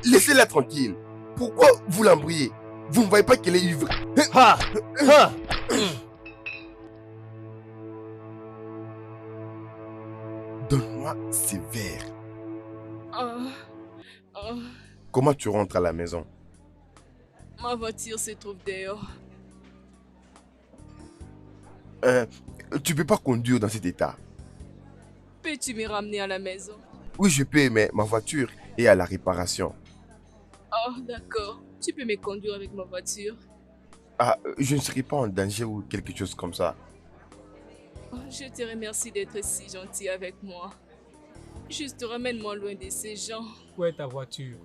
Laissez-la tranquille. Pourquoi vous l'embrouillez? Vous ne voyez pas qu'elle est ivre? Ha! Ha! Donne-moi ces verres. Ah, ah, Comment tu rentres à la maison? ma voiture se trouve dehors. Euh, Tu peux pas conduire dans cet état. Peux-tu me ramener à la maison? Oui, je peux, mais ma voiture est à la réparation. Ah, d'accord. Tu peux me conduire avec ma voiture. Ah, je ne serai pas en danger ou quelque chose comme ça. Oh, je te remercie d'être si gentil avec moi. Juste ramène-moi loin de ces gens. Où est ta voiture?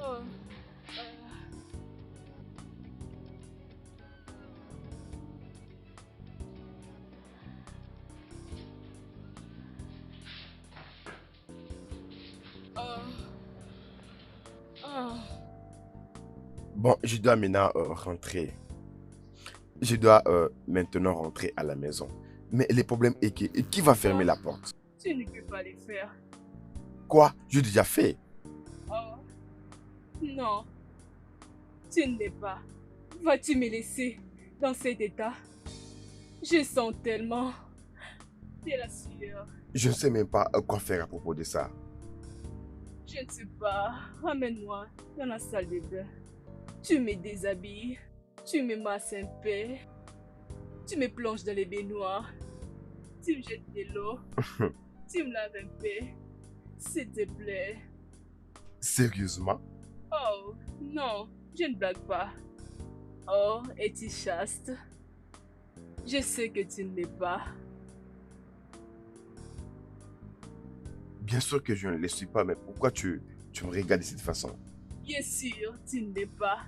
Oh, ah, ah. Bon, je dois maintenant rentrer. Je dois maintenant rentrer à la maison. Mais le problème est que qui va fermer la porte? Tu ne peux pas les faire. Quoi? J'ai déjà fait. Oh, non, tu ne l'es pas. Vas-tu me laisser dans cet état? Je sens tellement de la sueur. Je ne sais même pas quoi faire à propos de ça. Je ne sais pas. Ramène-moi dans la salle de bain. Tu me déshabilles. Tu me masses un peu. Tu me plonges dans les baignoires. Tu me jettes de l'eau. Tu me laves un peu. S'il te plaît. Sérieusement? Oh, non, je ne blague pas. Oh, es-tu chaste? Je sais que tu ne l'es pas. Bien sûr que je ne le suis pas, mais pourquoi tu me regardes de cette façon? Bien sûr, tu ne l'es pas.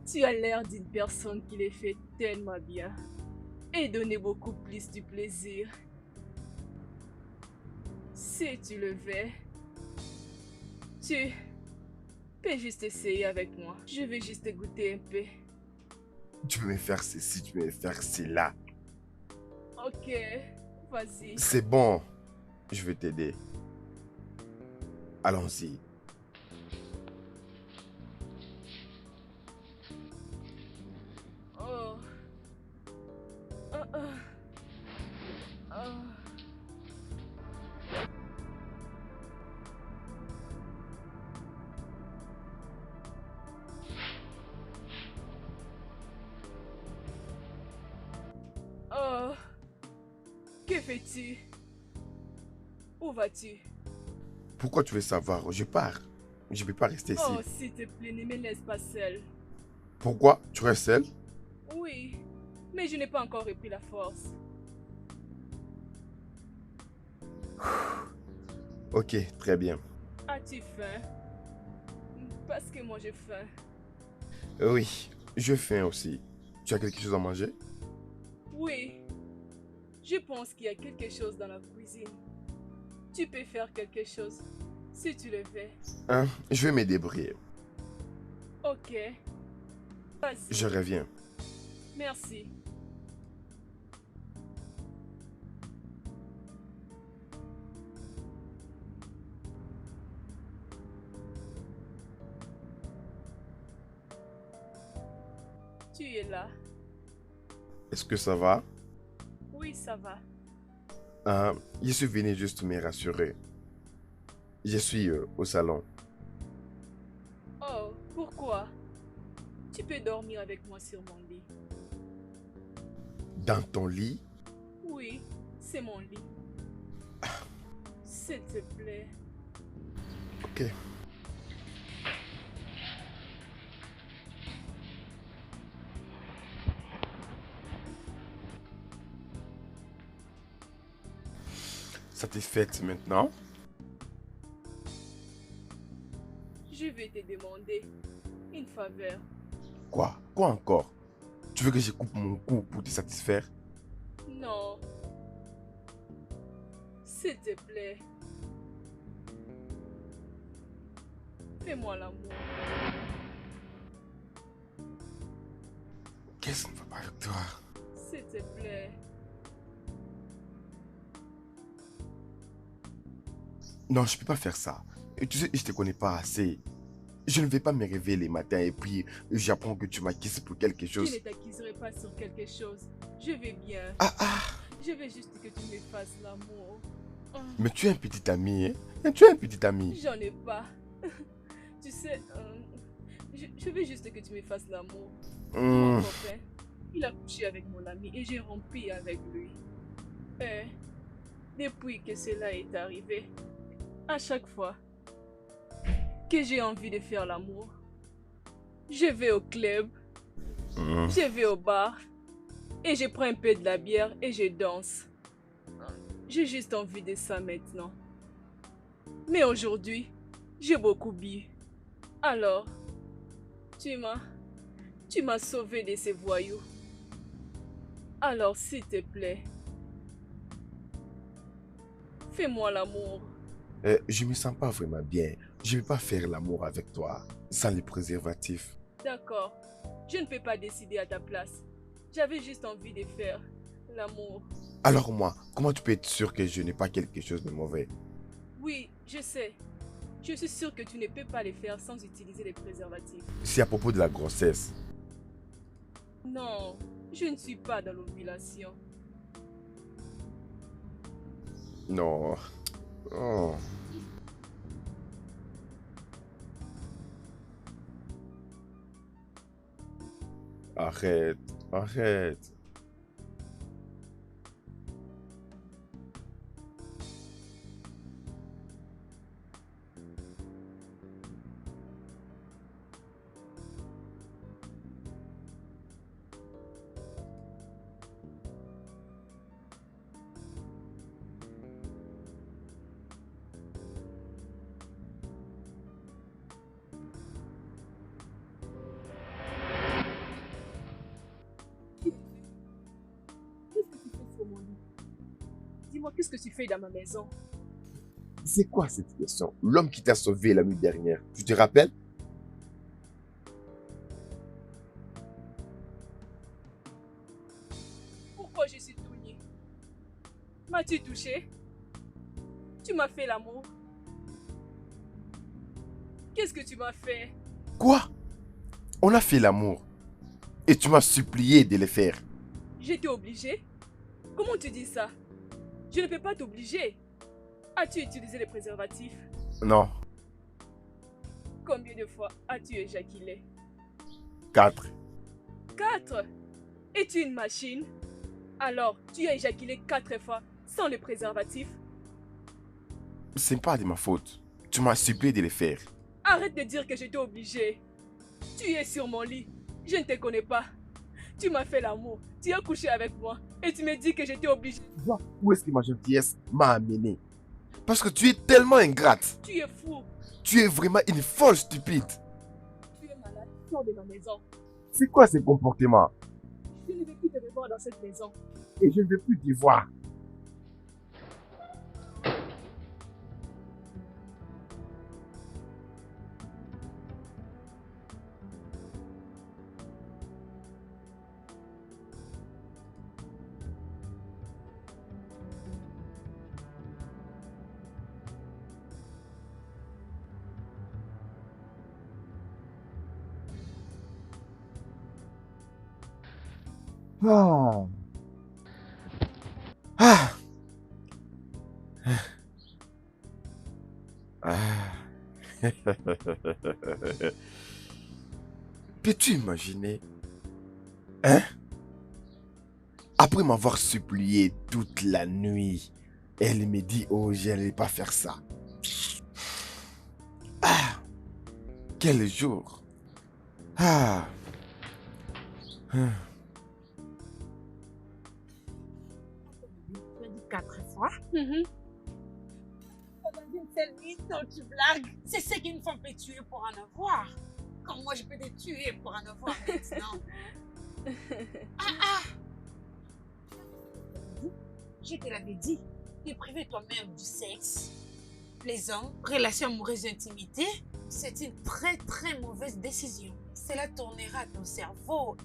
Tu as l'air d'une personne qui les fait tellement bien et donner beaucoup plus du plaisir. Si tu le veux, tu peux juste essayer avec moi. Je vais juste goûter un peu. Tu peux me faire ceci, tu peux me faire cela. Ok, vas-y. C'est bon, je vais t'aider. Allons-y. Oh. Ah, ah. Ah. Oh. Que fais-tu? Où vas-tu? Pourquoi tu veux savoir? Je pars. Je ne peux pas rester ici. Oh, s'il te plaît, ne me laisse pas seule. Pourquoi? Tu restes seul? Oui, mais je n'ai pas encore repris la force. Ok, très bien. As-tu faim? Parce que moi j'ai faim. Oui, je faim aussi. Tu as quelque chose à manger? Oui, je pense qu'il y a quelque chose dans la cuisine. Tu peux faire quelque chose si tu le veux. Hein? Je vais me débrouiller. Ok, vas-y. Je reviens. Merci. Tu es là. Est-ce que ça va? Oui, ça va. Je suis venu juste me rassurer. Je suis au salon. Oh, pourquoi? Tu peux dormir avec moi sur mon lit. Dans ton lit? Oui, c'est mon lit. S'il te plaît. Ok. Satisfaite maintenant? Je vais te demander une faveur. Quoi? Quoi encore? Tu veux que je coupe mon cou pour te satisfaire? Non. S'il te plaît. Fais-moi l'amour. Qu'est-ce qui ne va pas avec toi? S'il te plaît. Non, je peux pas faire ça. Et tu sais, je te connais pas assez. Je ne vais pas me réveiller les matins et puis j'apprends que tu m'acquises pour quelque Je chose. ne t'accuserai pas sur quelque chose. Je vais bien. Ah ah! Je veux juste que tu me fasses l'amour. Ah, Mais tu es un petit ami, hein? Tu es un petit ami. j'en ai pas. Tu sais, je veux juste que tu me fasses l'amour. Mon Hmm, copain, il a couché avec mon ami et j'ai rompu avec lui. Et depuis que cela est arrivé, à chaque fois que j'ai envie de faire l'amour, je vais au club, hmm. je vais au bar et je prends un peu de la bière et je danse. J'ai juste envie de ça maintenant. Mais aujourd'hui, j'ai beaucoup bu. Alors, tu m'as, tu m'as sauvé de ces voyous. Alors, s'il te plaît, fais-moi l'amour. Je me sens pas vraiment bien. Je ne vais pas faire l'amour avec toi sans les préservatifs. D'accord, je ne peux pas décider à ta place. J'avais juste envie de faire l'amour. Alors moi, comment tu peux être sûr que je n'ai pas quelque chose de mauvais? Oui, je sais. Je suis sûre que tu ne peux pas les faire sans utiliser les préservatifs. C'est à propos de la grossesse. Non, je ne suis pas dans l'ovulation. Non. Oh. Arrête, arrête. Qu'est-ce que tu fais sur mon lit? Dis-moi, qu'est-ce que tu fais dans ma maison? C'est quoi cette question? L'homme qui t'a sauvé la nuit dernière, tu te rappelles? Pourquoi je suis tout nu? As-tu touché? Tu m'as fait l'amour. Qu'est-ce que tu m'as fait? Quoi? On a fait l'amour. Et tu m'as supplié de le faire. J'étais obligée? Comment tu dis ça? Je ne peux pas t'obliger. As-tu utilisé les préservatifs? Non, Combien de fois as-tu éjaculé? 4. 4. Es-tu une machine? Alors, tu as éjaculé 4 fois sans les préservatifs? C'est pas de ma faute. Tu m'as supplié de le faire. Arrête de dire que j'étais obligée. Tu es sur mon lit. Je ne te connais pas. Tu m'as fait l'amour. Tu as couché avec moi. Et tu me dis que j'étais obligée. Vois où est-ce que ma gentillesse m'a amené. Parce que tu es tellement ingrate. Tu es fou. Tu es vraiment une folle stupide. Tu es malade. Sors de ma maison. C'est quoi ce comportement? Je ne veux plus te revoir dans cette maison. Et je ne veux plus t'y voir. Ah. Ah. Ah. Peux-tu imaginer? Hein? Après m'avoir supplié toute la nuit, elle me dit, oh, je n'allais pas faire ça. Ah. Quel jour. Ah. Ah. Tu as dit 4 fois. Mhm. Pendant une seule nuit, non, tu blagues. C'est ce qu'une femme peut tuer pour en avoir. Quand moi, je peux te tuer pour en avoir maintenant. Ah. Je te l'avais dit. Te priver toi-même du sexe, plaisant, relation amoureuse, intimité, c'est une très très mauvaise décision. Cela tournera ton cerveau.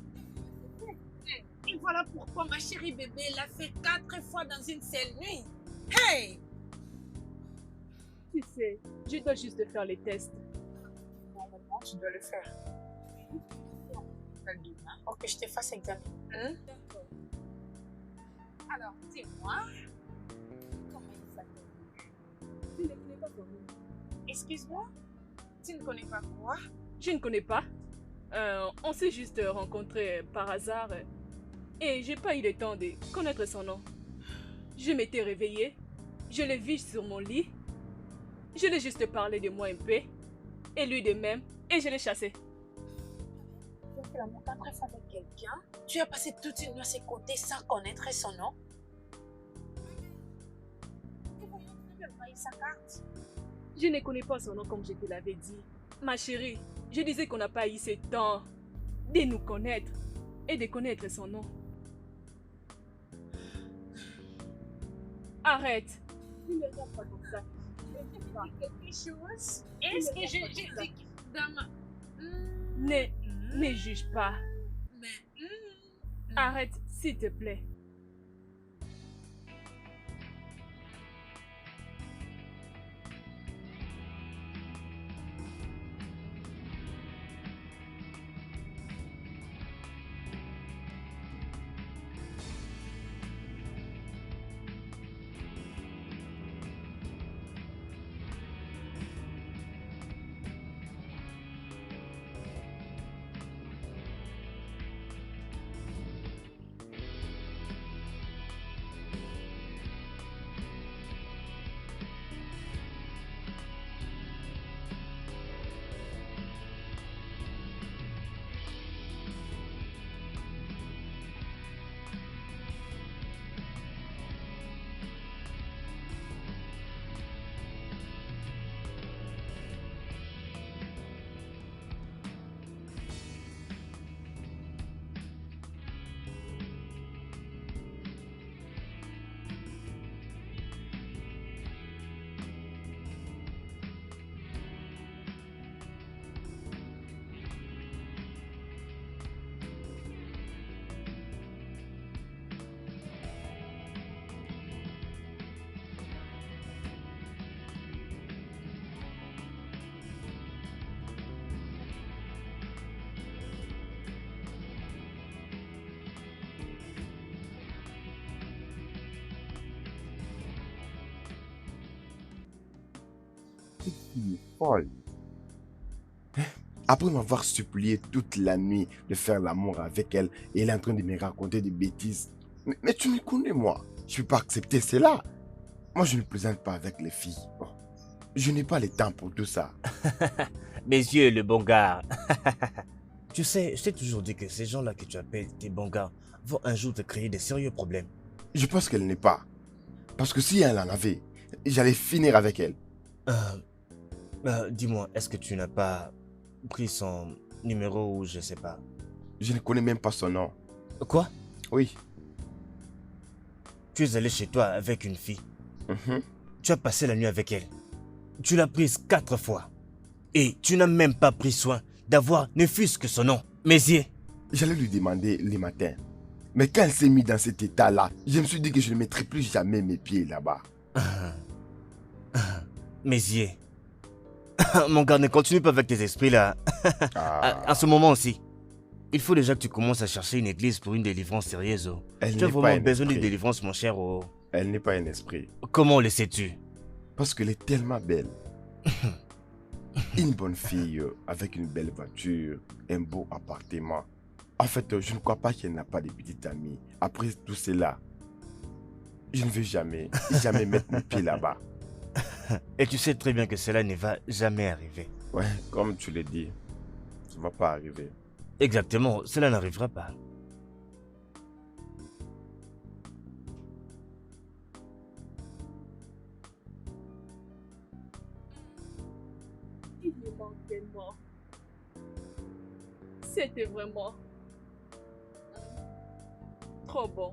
Et voilà pourquoi ma chérie bébé l'a fait 4 fois dans une seule nuit. Hey! Tu sais, je dois juste faire les tests. Normalement, tu dois le faire. Demain, pour que je te fasse examiner. Hein? D'accord. Alors, dis-moi, comment il s'appelle? Tu ne connais pas ton nom. Excuse-moi, tu ne connais pas quoi? Je ne connais pas. On s'est juste rencontrés par hasard. Et j'ai pas eu le temps de connaître son nom. Je m'étais réveillée. Je l'ai vu sur mon lit. Je l'ai juste parlé de moi un peu. Et lui de même. Et je l'ai chassé. Tu as fait l'amour 4 fois avec quelqu'un. Tu as passé toute une nuit à ses côtés sans connaître son nom. Tu n'as même pas eu sa carte. Je ne connais pas son nom comme je te l'avais dit. Ma chérie, je disais qu'on n'a pas eu ce temps de nous connaître et de connaître son nom. Arrête. Ne me regarde pas comme ça. Ne me regarde pas. Quelque chose. Est-ce que j'ai dit dans ma... Ne juge pas. Mais... Arrête, s'il te plaît. Cette fille est folle. Après m'avoir supplié toute la nuit de faire l'amour avec elle, et elle est en train de me raconter des bêtises. Mais tu me connais, moi. Je ne peux pas accepter cela. Moi, je ne plaisante pas avec les filles. Bon, je n'ai pas le temps pour tout ça. Mes yeux, le bon gars. Tu sais, je t'ai toujours dit que ces gens-là que tu appelles tes bons gars vont un jour te créer des sérieux problèmes. Je pense qu'elle n'est pas. Parce que si elle en avait, j'allais finir avec elle. Dis-moi, est-ce que tu n'as pas pris son numéro ou je sais pas? Je ne connais même pas son nom. Quoi? Oui. Tu es allé chez toi avec une fille. Mhm. Tu as passé la nuit avec elle. Tu l'as prise 4 fois. Et tu n'as même pas pris soin d'avoir ne fût-ce que son nom. Mézier. J'allais lui demander les matins. Mais quand elle s'est mise dans cet état-là, je me suis dit que je ne mettrai plus jamais mes pieds là-bas. Mézier. Mon gars, ne continue pas avec tes esprits là. Ah, En ce moment aussi. Il faut déjà que tu commences à chercher une église pour une délivrance sérieuse. Oh. elle Tu as n'est pas vraiment un besoin d'une esprit. délivrance, mon cher. Oh. Elle n'est pas un esprit. Comment le sais-tu? Parce qu'elle est tellement belle. Une bonne fille avec une belle voiture, un beau appartement. En fait, je ne crois pas qu'elle n'a pas de petite amie. Après tout cela, je ne vais jamais mettre mes pieds là-bas. Et tu sais très bien que cela ne va jamais arriver. Ouais, comme tu l'as dit, ça ne va pas arriver. Exactement, cela n'arrivera pas. Il me manque tellement. C'était vraiment trop bon.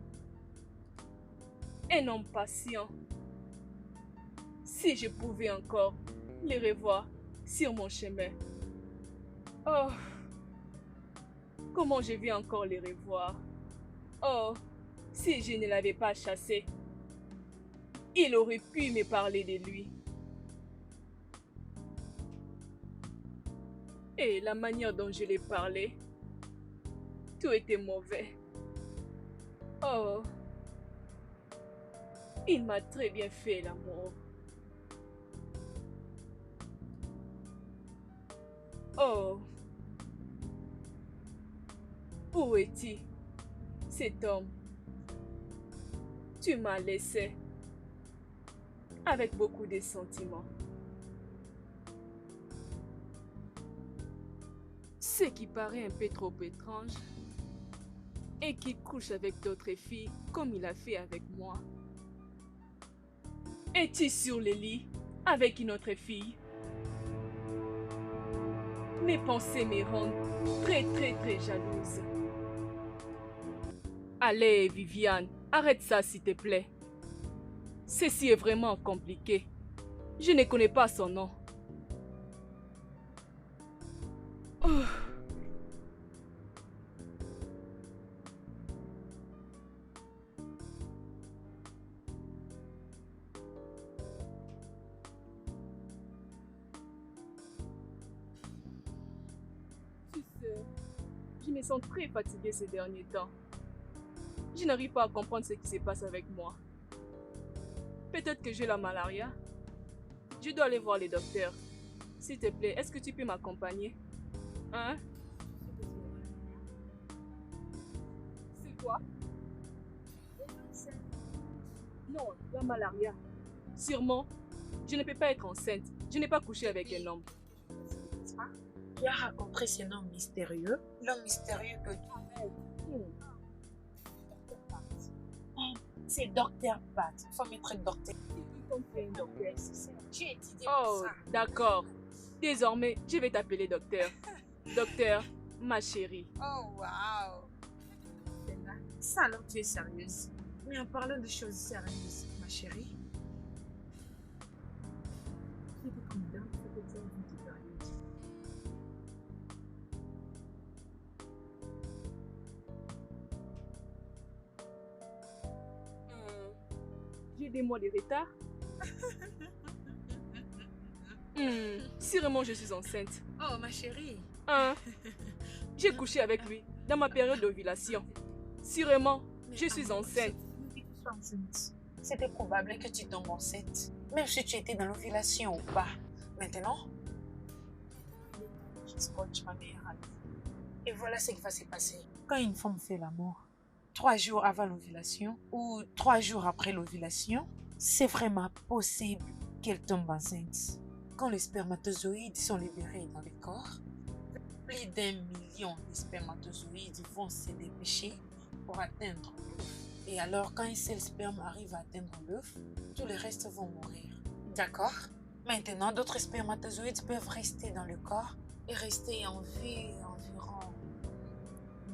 Un homme patient. Si je pouvais encore les revoir sur mon chemin. Oh, comment je vais encore les revoir. Oh, si je ne l'avais pas chassé, il aurait pu me parler de lui. Et la manière dont je l'ai parlé, tout était mauvais. Oh, il m'a très bien fait l'amour. Oh, où es-tu, cet homme? Tu m'as laissé avec beaucoup de sentiments. Ce qui paraît un peu trop étrange et qui couche avec d'autres filles comme il a fait avec moi. Es-tu sur le lit avec une autre fille? Mes pensées me rendent très jalouse. Allez, Viviane, arrête ça s'il te plaît. Ceci est vraiment compliqué. Je ne connais pas son nom. Oh. Tu sais, je me sens très fatiguée ces derniers temps. Je n'arrive pas à comprendre ce qui se passe avec moi. Peut-être que j'ai la malaria. Je dois aller voir les docteurs. S'il te plaît, est-ce que tu peux m'accompagner? Hein? C'est quoi? Non, la malaria. Sûrement. Je ne peux pas être enceinte. Je n'ai pas couché avec un homme. Tu as rencontré ce nom mystérieux, l'homme mystérieux que c'est Docteur Pat. Il faut mettre Docteur. J'ai étudié Oh, ça. d'accord. Désormais, je vais t'appeler docteur. Docteur, ma chérie. Oh, wow. Ça alors tu es sérieuse. Mais en parlant de choses sérieuses, ma chérie. C'était comme dans ce que tu as envie de parler. J'ai des mois de retard. Sûrement je suis enceinte. Oh, ma chérie. Hein? J'ai couché avec lui dans ma période d'ovulation. Sûrement, je suis enceinte. C'était probable que tu tombes enceinte. Même si tu étais dans l'ovulation ou pas. Maintenant, je scotche ma meilleure amie. Et voilà ce qui va se passer. Quand une femme fait l'amour, 3 jours avant l'ovulation ou 3 jours après l'ovulation, c'est vraiment possible qu'elle tombe enceinte. Quand les spermatozoïdes sont libérés dans le corps, plus d'1 million de spermatozoïdes vont se dépêcher pour atteindre l'œuf. Et alors, quand un seul sperme arrive à atteindre l'œuf, tous les restes vont mourir. D'accord? Maintenant, d'autres spermatozoïdes peuvent rester dans le corps et rester en vie environ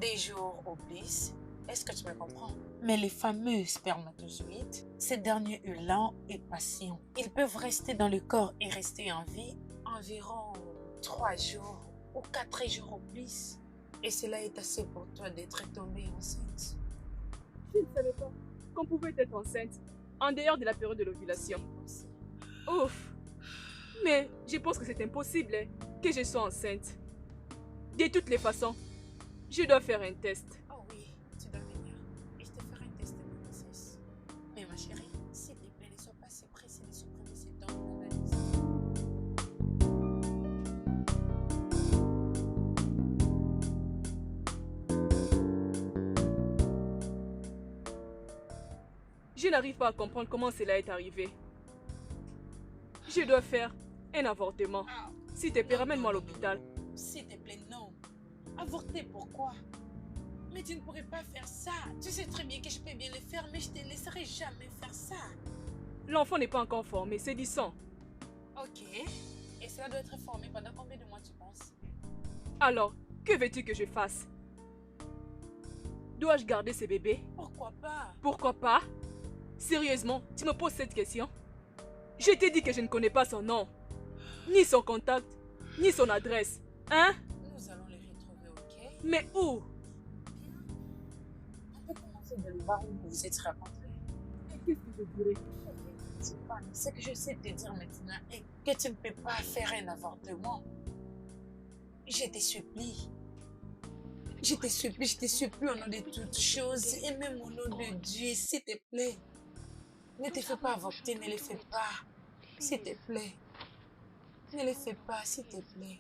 2 jours ou plus. Est-ce que tu me comprends? Mais les fameux spermatozoïdes, ces derniers lents et patients, ils peuvent rester dans le corps et rester en vie environ 3 jours ou 4 jours ou plus. Et cela est assez pour toi d'être tombée enceinte. Je ne savais pas qu'on pouvait être enceinte en dehors de la période de l'ovulation. Ouf! Mais je pense que c'est impossible que je sois enceinte. De toutes les façons, je dois faire un test. Oh oui, tu dois venir. Et je te ferai un test de grossesse. Mais ma chérie, s'il te plaît, ne sois pas si pressée de supprimer ces dents d'analyse. Je n'arrive pas à comprendre comment cela est arrivé. Je dois faire un avortement. S'il te plaît, ramène-moi à l'hôpital. S'il te plaît, non. Avorter, pourquoi? Mais tu ne pourrais pas faire ça. Tu sais très bien que je peux bien le faire, mais je ne te laisserai jamais faire ça. L'enfant n'est pas encore formé, c'est du sang. Ok. Et cela doit être formé pendant combien de mois, tu penses? Alors, que veux-tu que je fasse? Dois-je garder ce bébé? Pourquoi pas? Pourquoi pas? Sérieusement, tu me poses cette question? Je t'ai dit que je ne connais pas son nom, ni son contact, ni son adresse. Hein? Nous allons les retrouver, ok? Mais où? On peut commencer de le voir où vous vous êtes rencontrés. Qu'est-ce que je dirais? C'est pas ce que je sais te dire maintenant est que tu ne peux pas faire un avortement. Je te supplie. Je te supplie au nom de toutes choses et même au nom de Dieu, s'il te plaît. Ne te fais pas avorter, ne le fais pas. S'il te plaît. Ne le fais pas, s'il te plaît.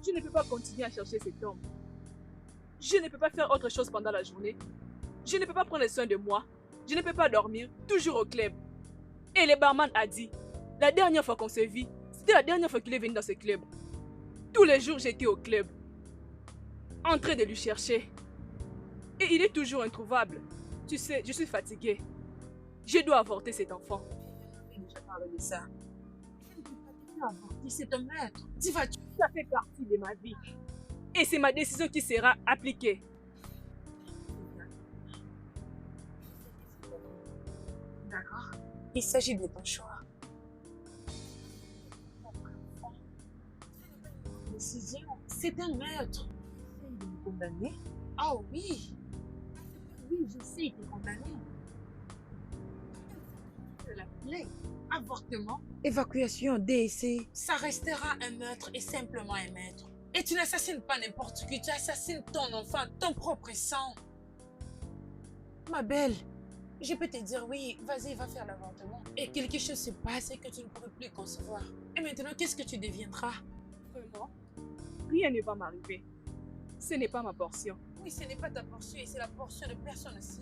Je ne peux pas continuer à chercher cet homme. Je ne peux pas faire autre chose pendant la journée. Je ne peux pas prendre soin de moi. Je ne peux pas dormir, toujours au club. Et le barman a dit, la dernière fois qu'on se vit, c'était la dernière fois qu'il est venu dans ce club. Tous les jours, j'étais au club, en train de lui chercher. Et il est toujours introuvable. Tu sais, je suis fatiguée. Je dois avorter cet enfant. On a déjà parlé de ça. Tu ne peux pas te faire avorter, c'est un maître. Tu vas tuer. Ça fait partie de ma vie. Et c'est ma décision qui sera appliquée. D'accord. Il s'agit de ton choix. Décision. C'est un maître. Essaye de me condamner. Ah oui. Oui, je sais, il est condamné. De la plaie, avortement, évacuation, DSC. Ça restera un meurtre et simplement un meurtre. Et tu n'assassines pas n'importe qui, tu assassines ton enfant, ton propre sang. Ma belle, je peux te dire oui, vas-y, va faire l'avortement. Et quelque chose se passe et que tu ne pourrais plus concevoir. Et maintenant, qu'est-ce que tu deviendras? Vraiment, rien ne va m'arriver. Ce n'est pas ma portion. Oui, ce n'est pas ta portion et c'est la portion de personne aussi.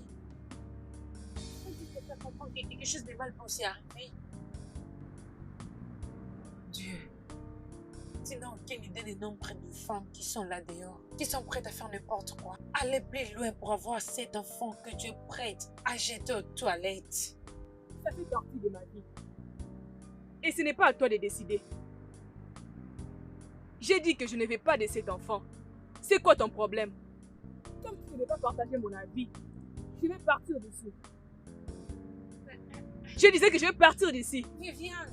Tu peux pas comprendre que quelque chose de mal peut arriver. Dieu, tu n'as aucune idée des nombres de femmes qui sont là dehors, qui sont prêtes à faire n'importe quoi. Aller plus loin pour avoir cet enfant que Dieu prête à jeter aux toilettes. Ça fait partie de ma vie. Et ce n'est pas à toi de décider. J'ai dit que je ne vais pas de cet enfant. C'est quoi ton problème? Comme tu ne veux pas partager mon avis, je vais partir d'ici. Je disais que je vais partir d'ici. Viviane,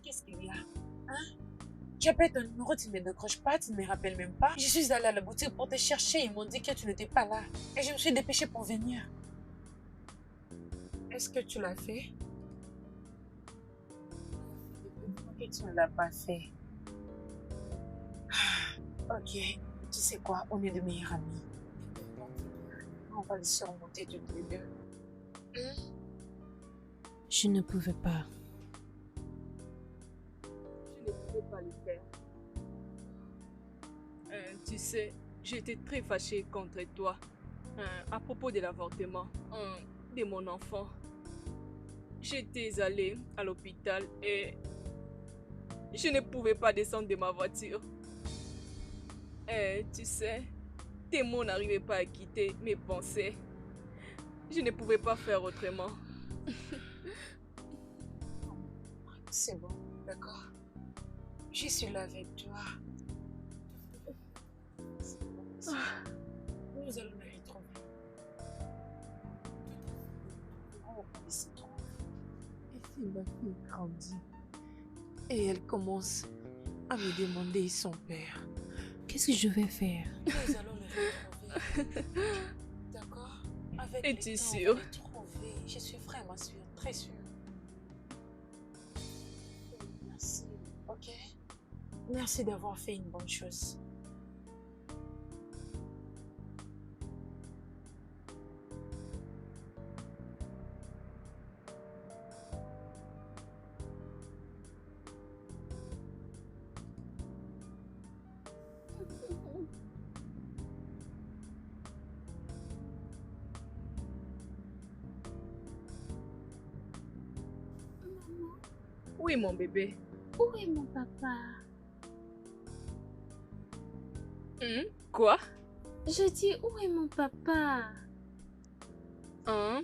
qu'est-ce qu'il y a? Hein? J'appelle ton numéro, tu ne me décroches pas, tu ne me rappelles même pas. Je suis allée à la boutique pour te chercher, ils m'ont dit que tu n'étais pas là. Et je me suis dépêchée pour venir. Est-ce que tu l'as fait? Et tu ne l'as pas fait. Ok, tu sais quoi, on est de meilleurs amis. On va le surmonter toutes les deux. Je ne pouvais pas. Je ne pouvais pas le faire. Tu sais, j'étais très fâchée contre toi à propos de l'avortement de mon enfant. J'étais allée à l'hôpital et je ne pouvais pas descendre de ma voiture. Tu sais, tes mots n'arrivaient pas à quitter mes pensées. Je ne pouvais pas faire autrement. C'est bon, d'accord. Je suis là avec toi. Nous allons la retrouver. Oh, il se trompe. Et puis ma fille grandit. Et elle commence à me demander son père. Qu'est-ce que je vais faire? Nous allons le retrouver. D'accord? Avec le Es-tu temps, sûre? on va le trouver. Je suis vraiment sûre, très sûre. Merci, ok? Merci d'avoir fait une bonne chose. Oui, mon bébé. Où est mon papa? Quoi? Je dis, où est mon papa? Hein?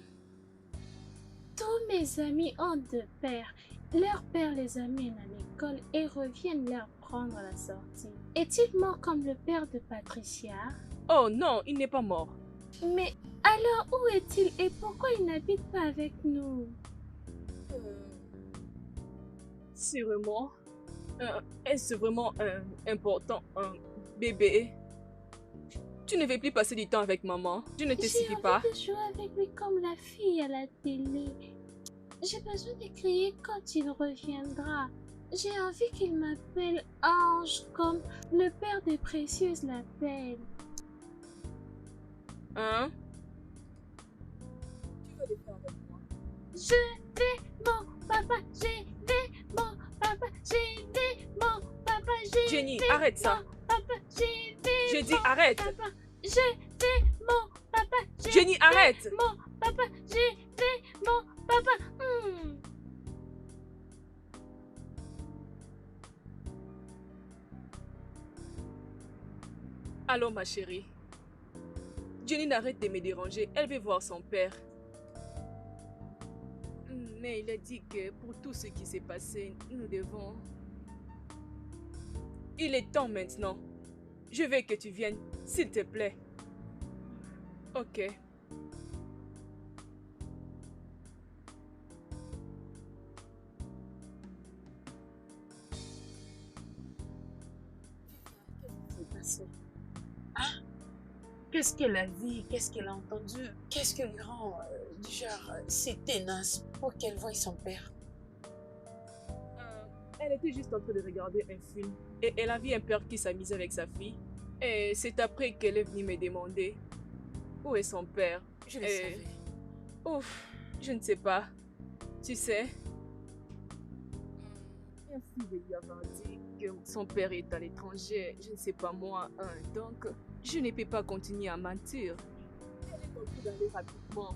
Tous mes amis ont deux pères. Leur père les amène à l'école et reviennent leur prendre à la sortie. Est-il mort comme le père de Patricia? Oh non, il n'est pas mort. Mais alors où est-il et pourquoi il n'habite pas avec nous? Sûrement. Est-ce vraiment important, bébé? Tu ne veux plus passer du temps avec maman. Je ne te J'ai suffis envie pas. de jouer avec lui comme la fille à la télé. J'ai besoin de crier quand il reviendra. J'ai envie qu'il m'appelle Ange comme le père des précieuses l'appelle. Hein? Tu vas le faire avec moi. Je vais mon papa, je vais mon papa, je vais mon papa, je Jenny, vais arrête ça. mon papa, je vais Je dis mon arrête. papa, je vais mon papa, je Jenny, vais arrête. mon papa, je vais mon papa. Allô, ma chérie. Jenny n'arrête de me déranger. Elle veut voir son père. Mais il a dit que pour tout ce qui s'est passé, nous devons... Il est temps maintenant. Je veux que tu viennes, s'il te plaît. Ok. Qu'est-ce qu'elle a vu? Qu'est-ce qu'elle a entendu? Qu'est-ce qui lui rend si tenace pour qu'elle voie son père? Elle était juste en train de regarder un film et elle a vu un père qui s'amusait avec sa fille. Et c'est après qu'elle est venue me demander où est son père. Je le Et- savais. Ouf, je ne sais pas. Tu sais, merci de lui avoir dit que son père est à l'étranger, je ne sais pas moi, donc je ne peux pas continuer à mentir. Elle est partie d'aller rapidement.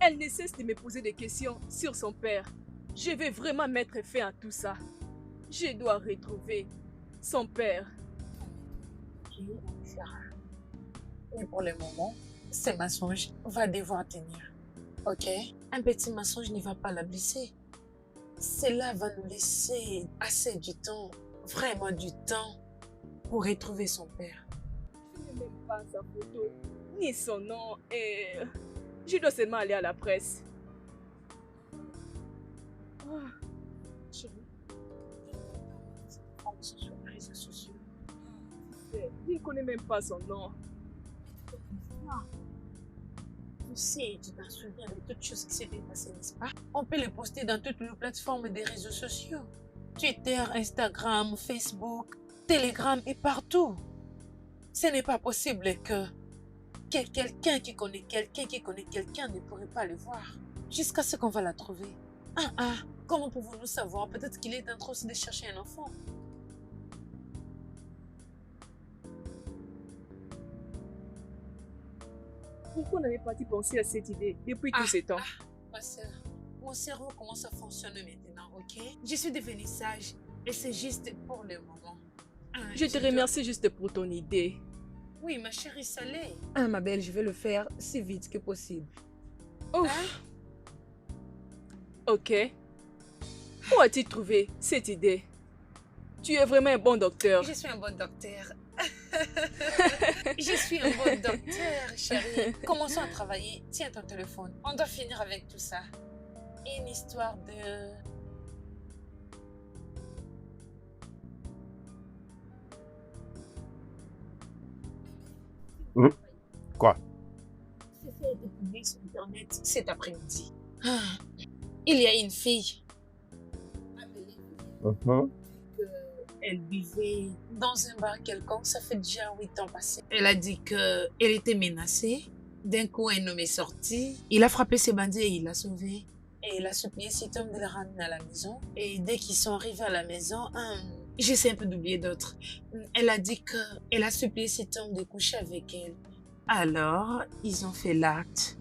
Elle ne cesse de me poser des questions sur son père. Je vais vraiment mettre fin à tout ça. Je dois retrouver son père. Ok, Sarah. Mais pour le moment, ce mensonge va devoir tenir. Ok? Un petit mensonge ne va pas la blesser. Cela va nous laisser assez du temps, vraiment du temps, pour retrouver son père. Je n'ai même pas sa photo, ni son nom, et je dois seulement aller à la presse. Ah, Chérie, sur les réseaux sociaux. je ne connais même pas son nom. Tu sais, tu t'en souviens de toutes choses qui s'étaient passées, n'est-ce pas? On peut les poster dans toutes les plateformes des réseaux sociaux. Twitter, Instagram, Facebook, Telegram et partout. Ce n'est pas possible que quelqu'un qui connaît quelqu'un ne pourrait pas le voir. Jusqu'à ce qu'on va la trouver. Comment pouvons-nous savoir? Peut-être qu'il est en train aussi de chercher un enfant. Pourquoi n'avais pas-tu pensé à cette idée depuis tout ce temps? Ma soeur, mon cerveau commence à fonctionner maintenant, ok? Je suis devenue sage et c'est juste pour le moment. Je te remercie juste pour ton idée. Oui, ma chérie salée. Ma belle, je vais le faire si vite que possible. Ouf. Ok. Où as-tu trouvé cette idée? Tu es vraiment un bon docteur. Je suis un bon docteur. Je suis un bon docteur, chérie. Commençons à travailler. Tiens ton téléphone. On doit finir avec tout ça. Une histoire de... Quoi? J'ai fait des publics sur Internet cet après-midi. Il y a une fille. Elle vivait dans un bar quelconque, ça fait déjà 8 ans passés. Elle a dit qu'elle était menacée. D'un coup, un homme est sorti. Il a frappé ses bandits et il l'a sauvée. Et il a supplié cet homme de la ramener à la maison. Et dès qu'ils sont arrivés à la maison, j'essaie un peu d'oublier d'autres. Elle a dit qu'elle a supplié cet homme de coucher avec elle. Alors, ils ont fait l'acte.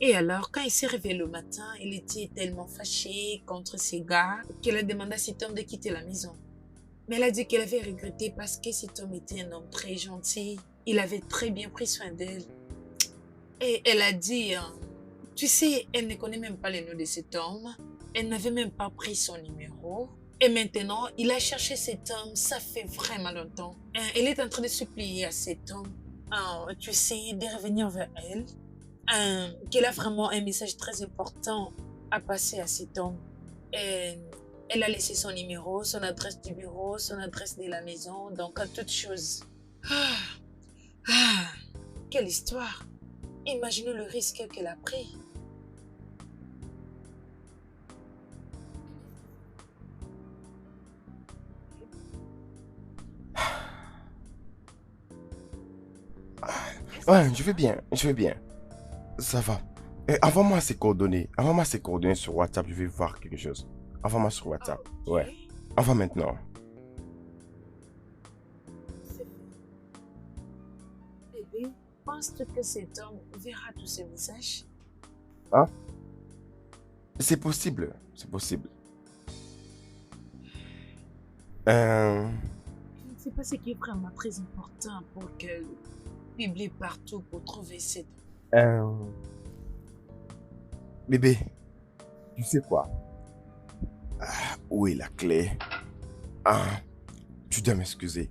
Et alors, quand il s'est réveillé le matin, il était tellement fâché contre ces gars qu'elle a demandé à cet homme de quitter la maison. Mais elle a dit qu'elle avait regretté parce que cet homme était un homme très gentil. Il avait très bien pris soin d'elle. Et elle a dit, tu sais, elle ne connaît même pas le nom de cet homme. Elle n'avait même pas pris son numéro. Et maintenant, il a cherché cet homme, ça fait vraiment longtemps. Elle est en train de supplier à cet homme, tu sais, de revenir vers elle. Qu'elle a vraiment un message très important à passer à cet homme. Elle a laissé son numéro, son adresse du bureau, son adresse de la maison, donc à toutes choses. Quelle histoire! Imaginez le risque qu'elle a pris. Ouais, je vais bien, je vais bien. Ça va. Envoie-moi ses coordonnées. Envoie-moi ses coordonnées sur WhatsApp, je vais voir quelque chose. Envoie-moi sur WhatsApp. Ouais. Envoie maintenant. Bébé, penses-tu que cet homme verra tous ces messages? C'est possible. C'est possible. Je ne sais pas ce qui est vraiment très important pour qu'elle publie partout pour trouver cet homme. Bébé, tu sais quoi? Où est la clé? Tu dois m'excuser.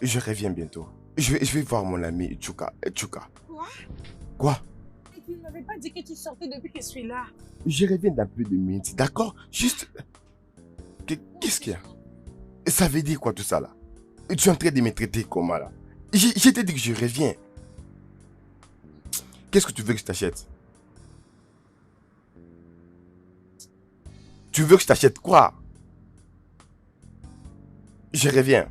Je reviens bientôt. Je vais voir mon ami Chuka. Quoi? Quoi? Et tu ne m'avais pas dit que tu sortais depuis que je suis là. Je reviens dans peu de minutes, d'accord? Juste... Qu'est-ce qu'il y a? Ça veut dire quoi tout ça là? Tu es en train de me traiter comment là? Je t'ai dit que je reviens. Qu'est-ce que tu veux que je t'achète? Tu veux que je t'achète quoi? Je reviens.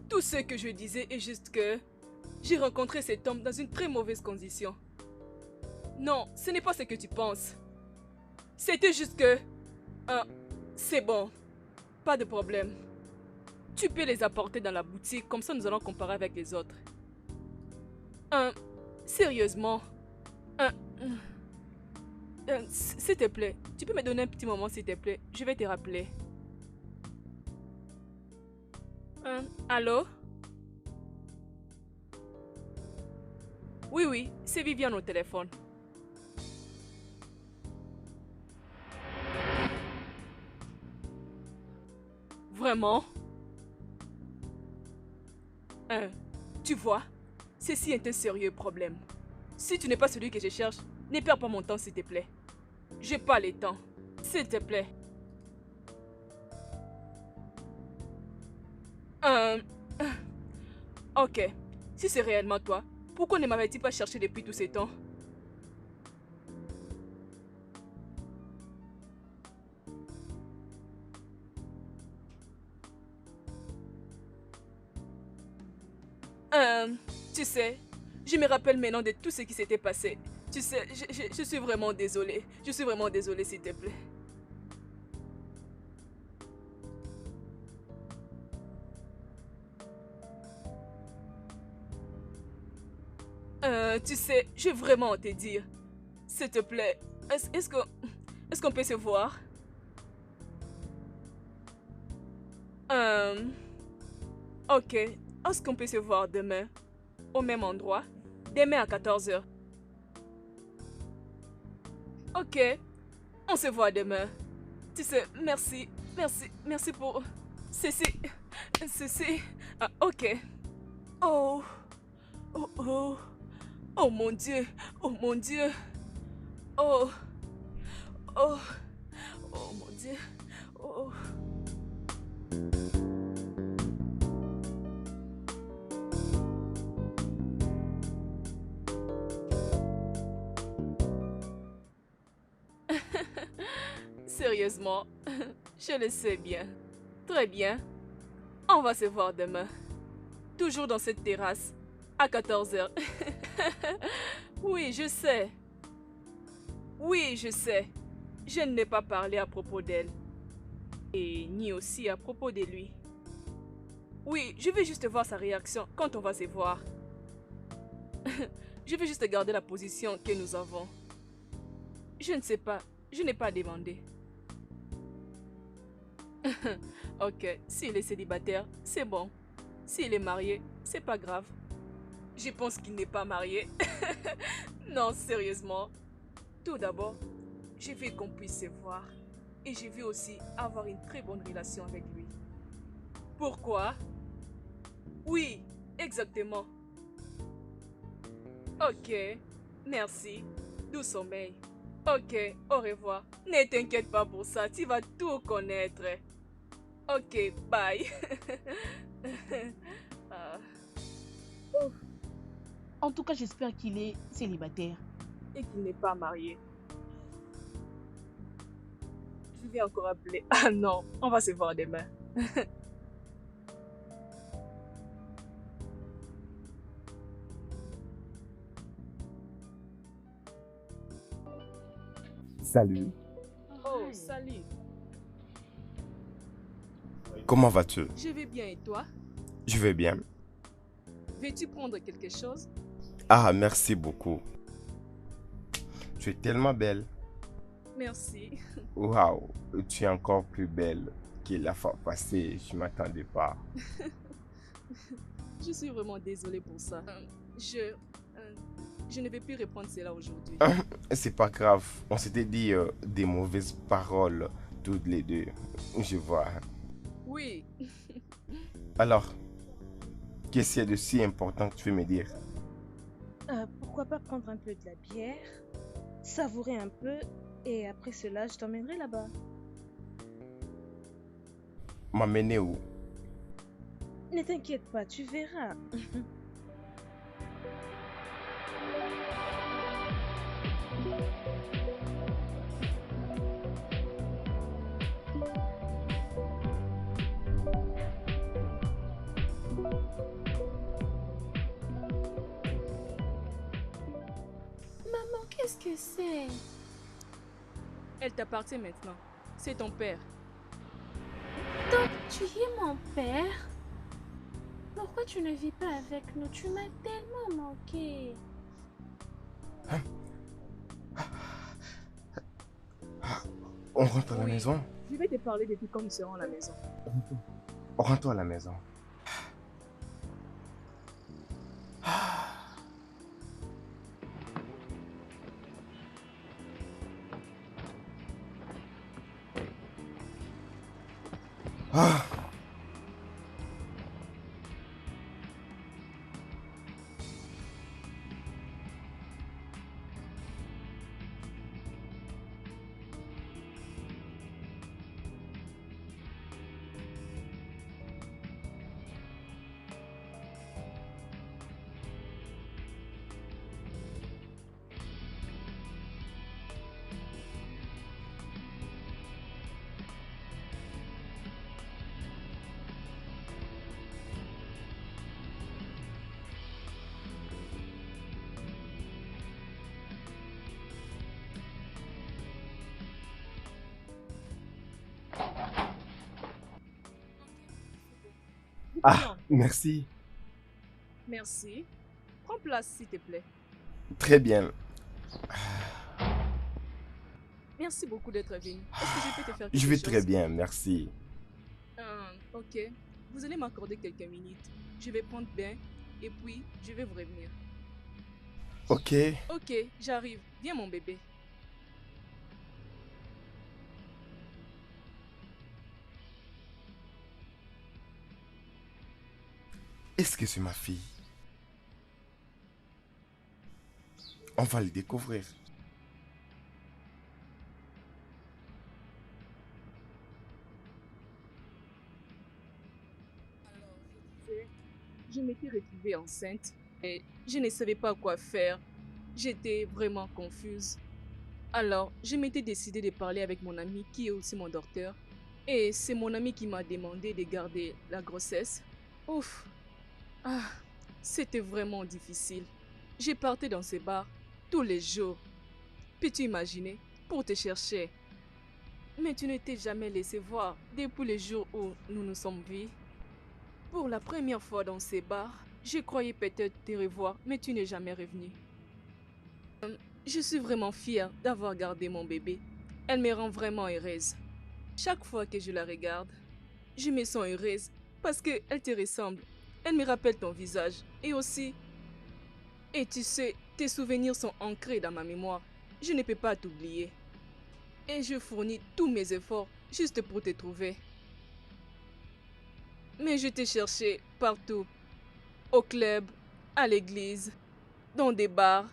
Tout ce que je disais est juste que j'ai rencontré cet homme dans une très mauvaise condition. Non, ce n'est pas ce que tu penses. C'était juste que... c'est bon. Pas de problème. Tu peux les apporter dans la boutique, comme ça nous allons comparer avec les autres. Sérieusement. S'il te plaît, tu peux me donner un petit moment s'il te plaît. Je vais te rappeler. Allô? Oui, c'est Viviane au téléphone. Vraiment? Tu vois, ceci est un sérieux problème. Si tu n'es pas celui que je cherche, ne perds pas mon temps s'il te plaît. J'ai pas le temps. S'il te plaît. Ok. Si c'est réellement toi, pourquoi ne m'avais-tu pas cherché depuis tous ces temps? Tu sais, je me rappelle maintenant de tout ce qui s'était passé. Tu sais, je suis vraiment désolée. Je suis vraiment désolée, s'il te plaît. Tu sais, je vais vraiment te dire. S'il te plaît, est-ce qu'on peut se voir? Ok, est-ce qu'on peut se voir demain? Au même endroit? Demain à 14h. Ok, on se voit demain. Tu sais, merci pour... Ceci... Ah, ok. Oh mon Dieu, oh mon Dieu. Oh mon Dieu. Oh. Sérieusement, je le sais bien. Très bien. On va se voir demain. Toujours dans cette terrasse, à 14h. Oui, je sais. Oui, je sais. Je n'ai pas parlé à propos d'elle. Et ni aussi à propos de lui. Oui, je vais juste voir sa réaction quand on va se voir. Je vais juste garder la position que nous avons. Je ne sais pas. Je n'ai pas demandé. Ok, s'il est célibataire, c'est bon. S'il est marié, c'est pas grave. Je pense qu'il n'est pas marié. Non, sérieusement. Tout d'abord, je veux qu'on puisse se voir. Et je veux aussi avoir une très bonne relation avec lui. Pourquoi? Oui, exactement. Ok, merci. Doux sommeil. Ok, au revoir. Ne t'inquiète pas pour ça, tu vas tout connaître. Ok, bye. En tout cas, j'espère qu'il est célibataire. Et qu'il n'est pas marié. Je vais encore appeler. Ah non, on va se voir demain. Salut. Oh, salut. Comment vas-tu? Je vais bien et toi? Je vais bien. Veux-tu prendre quelque chose? Ah, merci beaucoup. Tu es tellement belle. Merci. Waouh, tu es encore plus belle que la fois passée. Je ne m'attendais pas. Je suis vraiment désolée pour ça. Je ne vais plus reprendre cela aujourd'hui. C'est pas grave. On s'était dit des mauvaises paroles toutes les deux. Je vois. Oui. Alors, qu'est-ce qu'il y a de si important que tu veux me dire? Pourquoi pas prendre un peu de la bière, savourer un peu Et après cela, je t'emmènerai là-bas. M'amener où? Ne t'inquiète pas, tu verras. Maman, qu'est-ce que c'est? Elle t'appartient maintenant. C'est ton père. Donc, tu es mon père? Pourquoi tu ne vis pas avec nous? Tu m'as tellement manqué. On rentre à la Oui. maison? Je vais te parler depuis quand nous serons à la maison. Rentre à la maison. Ah. Ah, merci. Merci. Prends place, s'il te plaît. Très bien. Merci beaucoup d'être venu. Est-ce que je peux te faire quelque Je vais chose? très bien, merci. Ok. Vous allez m'accorder quelques minutes. Je vais prendre bain et puis je vais vous revenir. Ok. Ok, j'arrive. Viens mon bébé. Est-ce que c'est ma fille? On va le découvrir. Je m'étais retrouvée enceinte et je ne savais pas quoi faire. J'étais vraiment confuse. Alors, je m'étais décidée de parler avec mon ami qui est aussi mon docteur. Et c'est mon ami qui m'a demandé de garder la grossesse. Ouf. Ah, c'était vraiment difficile. J'ai parté dans ces bars tous les jours. Peux-tu imaginer? Pour te chercher. Mais tu ne t'es jamais laissé voir depuis le jour où nous nous sommes vus. Pour la première fois dans ces bars, je croyais peut-être te revoir, mais tu n'es jamais revenu. Je suis vraiment fière d'avoir gardé mon bébé. Elle me rend vraiment heureuse. Chaque fois que je la regarde, je me sens heureuse parce qu'elle te ressemble. Elle me rappelle ton visage et aussi... Et tu sais, tes souvenirs sont ancrés dans ma mémoire. Je ne peux pas t'oublier. Et je fournis tous mes efforts juste pour te trouver. Mais je t'ai cherché partout. Au club, à l'église, dans des bars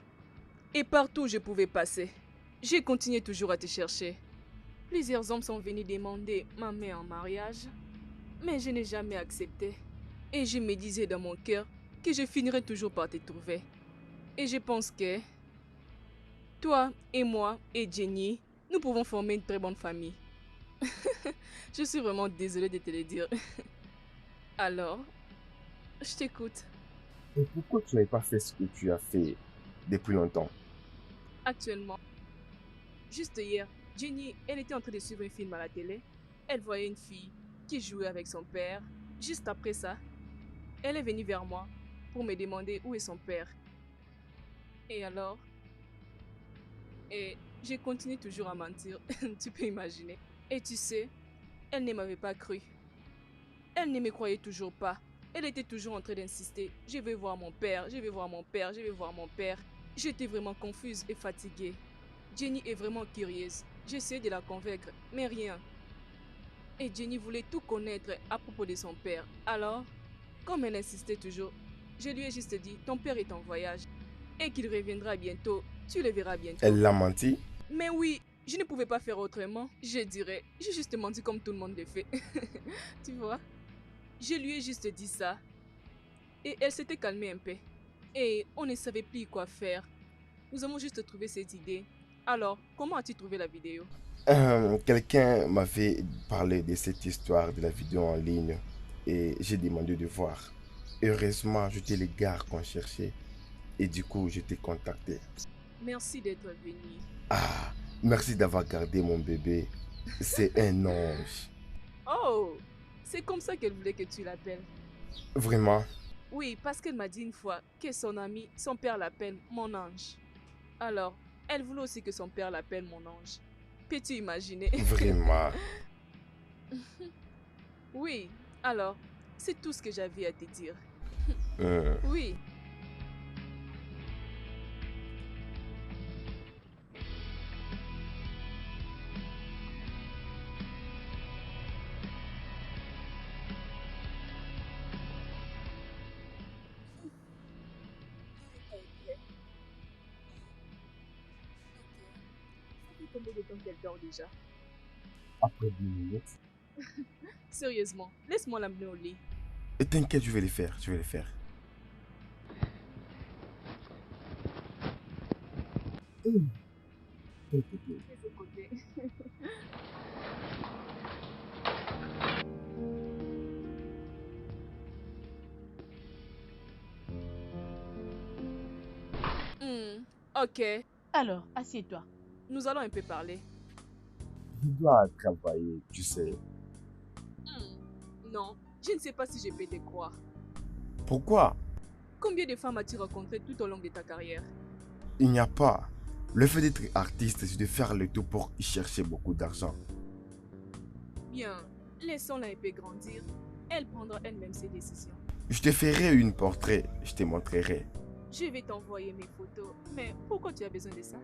et partout où je pouvais passer. J'ai continué toujours à te chercher. Plusieurs hommes sont venus demander ma main en mariage, mais je n'ai jamais accepté. Et je me disais dans mon cœur que je finirais toujours par te trouver. Et je pense que toi et moi et Jenny, nous pouvons former une très bonne famille. Je suis vraiment désolée de te le dire. Alors, je t'écoute. Et pourquoi tu n'avais pas fait ce que tu as fait depuis longtemps? Actuellement, juste hier, Jenny, elle était en train de suivre un film à la télé. Elle voyait une fille qui jouait avec son père. Juste après ça, elle est venue vers moi pour me demander où est son père. Et alors, et j'ai continué toujours à mentir, tu peux imaginer. Et tu sais, elle ne m'avait pas cru. Elle ne me croyait toujours pas. Elle était toujours en train d'insister. Je vais voir mon père, je vais voir mon père, je vais voir mon père. J'étais vraiment confuse et fatiguée. Jenny est vraiment curieuse. J'essayais de la convaincre, mais rien. Et Jenny voulait tout connaître à propos de son père. Alors, comme elle insistait toujours, je lui ai juste dit, ton père est en voyage et qu'il reviendra bientôt. Tu le verras bientôt. Elle l'a menti? Mais oui, Je ne pouvais pas faire autrement. Je dirais, j'ai juste menti comme tout le monde le fait. Tu vois? Je lui ai juste dit ça. Et elle s'était calmée un peu. Et on ne savait plus quoi faire. Nous avons juste trouvé cette idée. Alors, comment as-tu trouvé la vidéo? Quelqu'un m'avait parlé de cette histoire de la vidéo en ligne et j'ai demandé de voir. Heureusement, j'étais le gars qu'on cherchait et du coup, je t'ai contacté. Merci d'être venu. Ah, merci d'avoir gardé mon bébé. C'est un ange. Oh, c'est comme ça qu'elle voulait que tu l'appelles. Vraiment. Oui, parce qu'elle m'a dit une fois que son père l'appelle mon ange. Alors, elle voulait aussi que son père l'appelle mon ange. Peux-tu imaginer? Vraiment. Oui, alors, c'est tout ce que j'avais à te dire. Euh, Oui. Combien de temps qu'elle dort déjà? Après 10 minutes. Sérieusement, laisse-moi l'amener au lit. Et t'inquiète, je vais le faire. Je vais le faire. De ce côté. Ok, Alors, assieds-toi. nous allons un peu parler. Je dois travailler, tu sais. Non, je ne sais pas si je peux te croire. Pourquoi? Combien de femmes as-tu rencontré tout au long de ta carrière? Il n'y a pas. Le fait d'être artiste, c'est de faire le tout pour y chercher beaucoup d'argent. Bien, laissons-la un peu grandir. Elle prendra elle-même ses décisions. Je te ferai une portrait, je te montrerai. Je vais t'envoyer mes photos. Mais pourquoi tu as besoin de ça?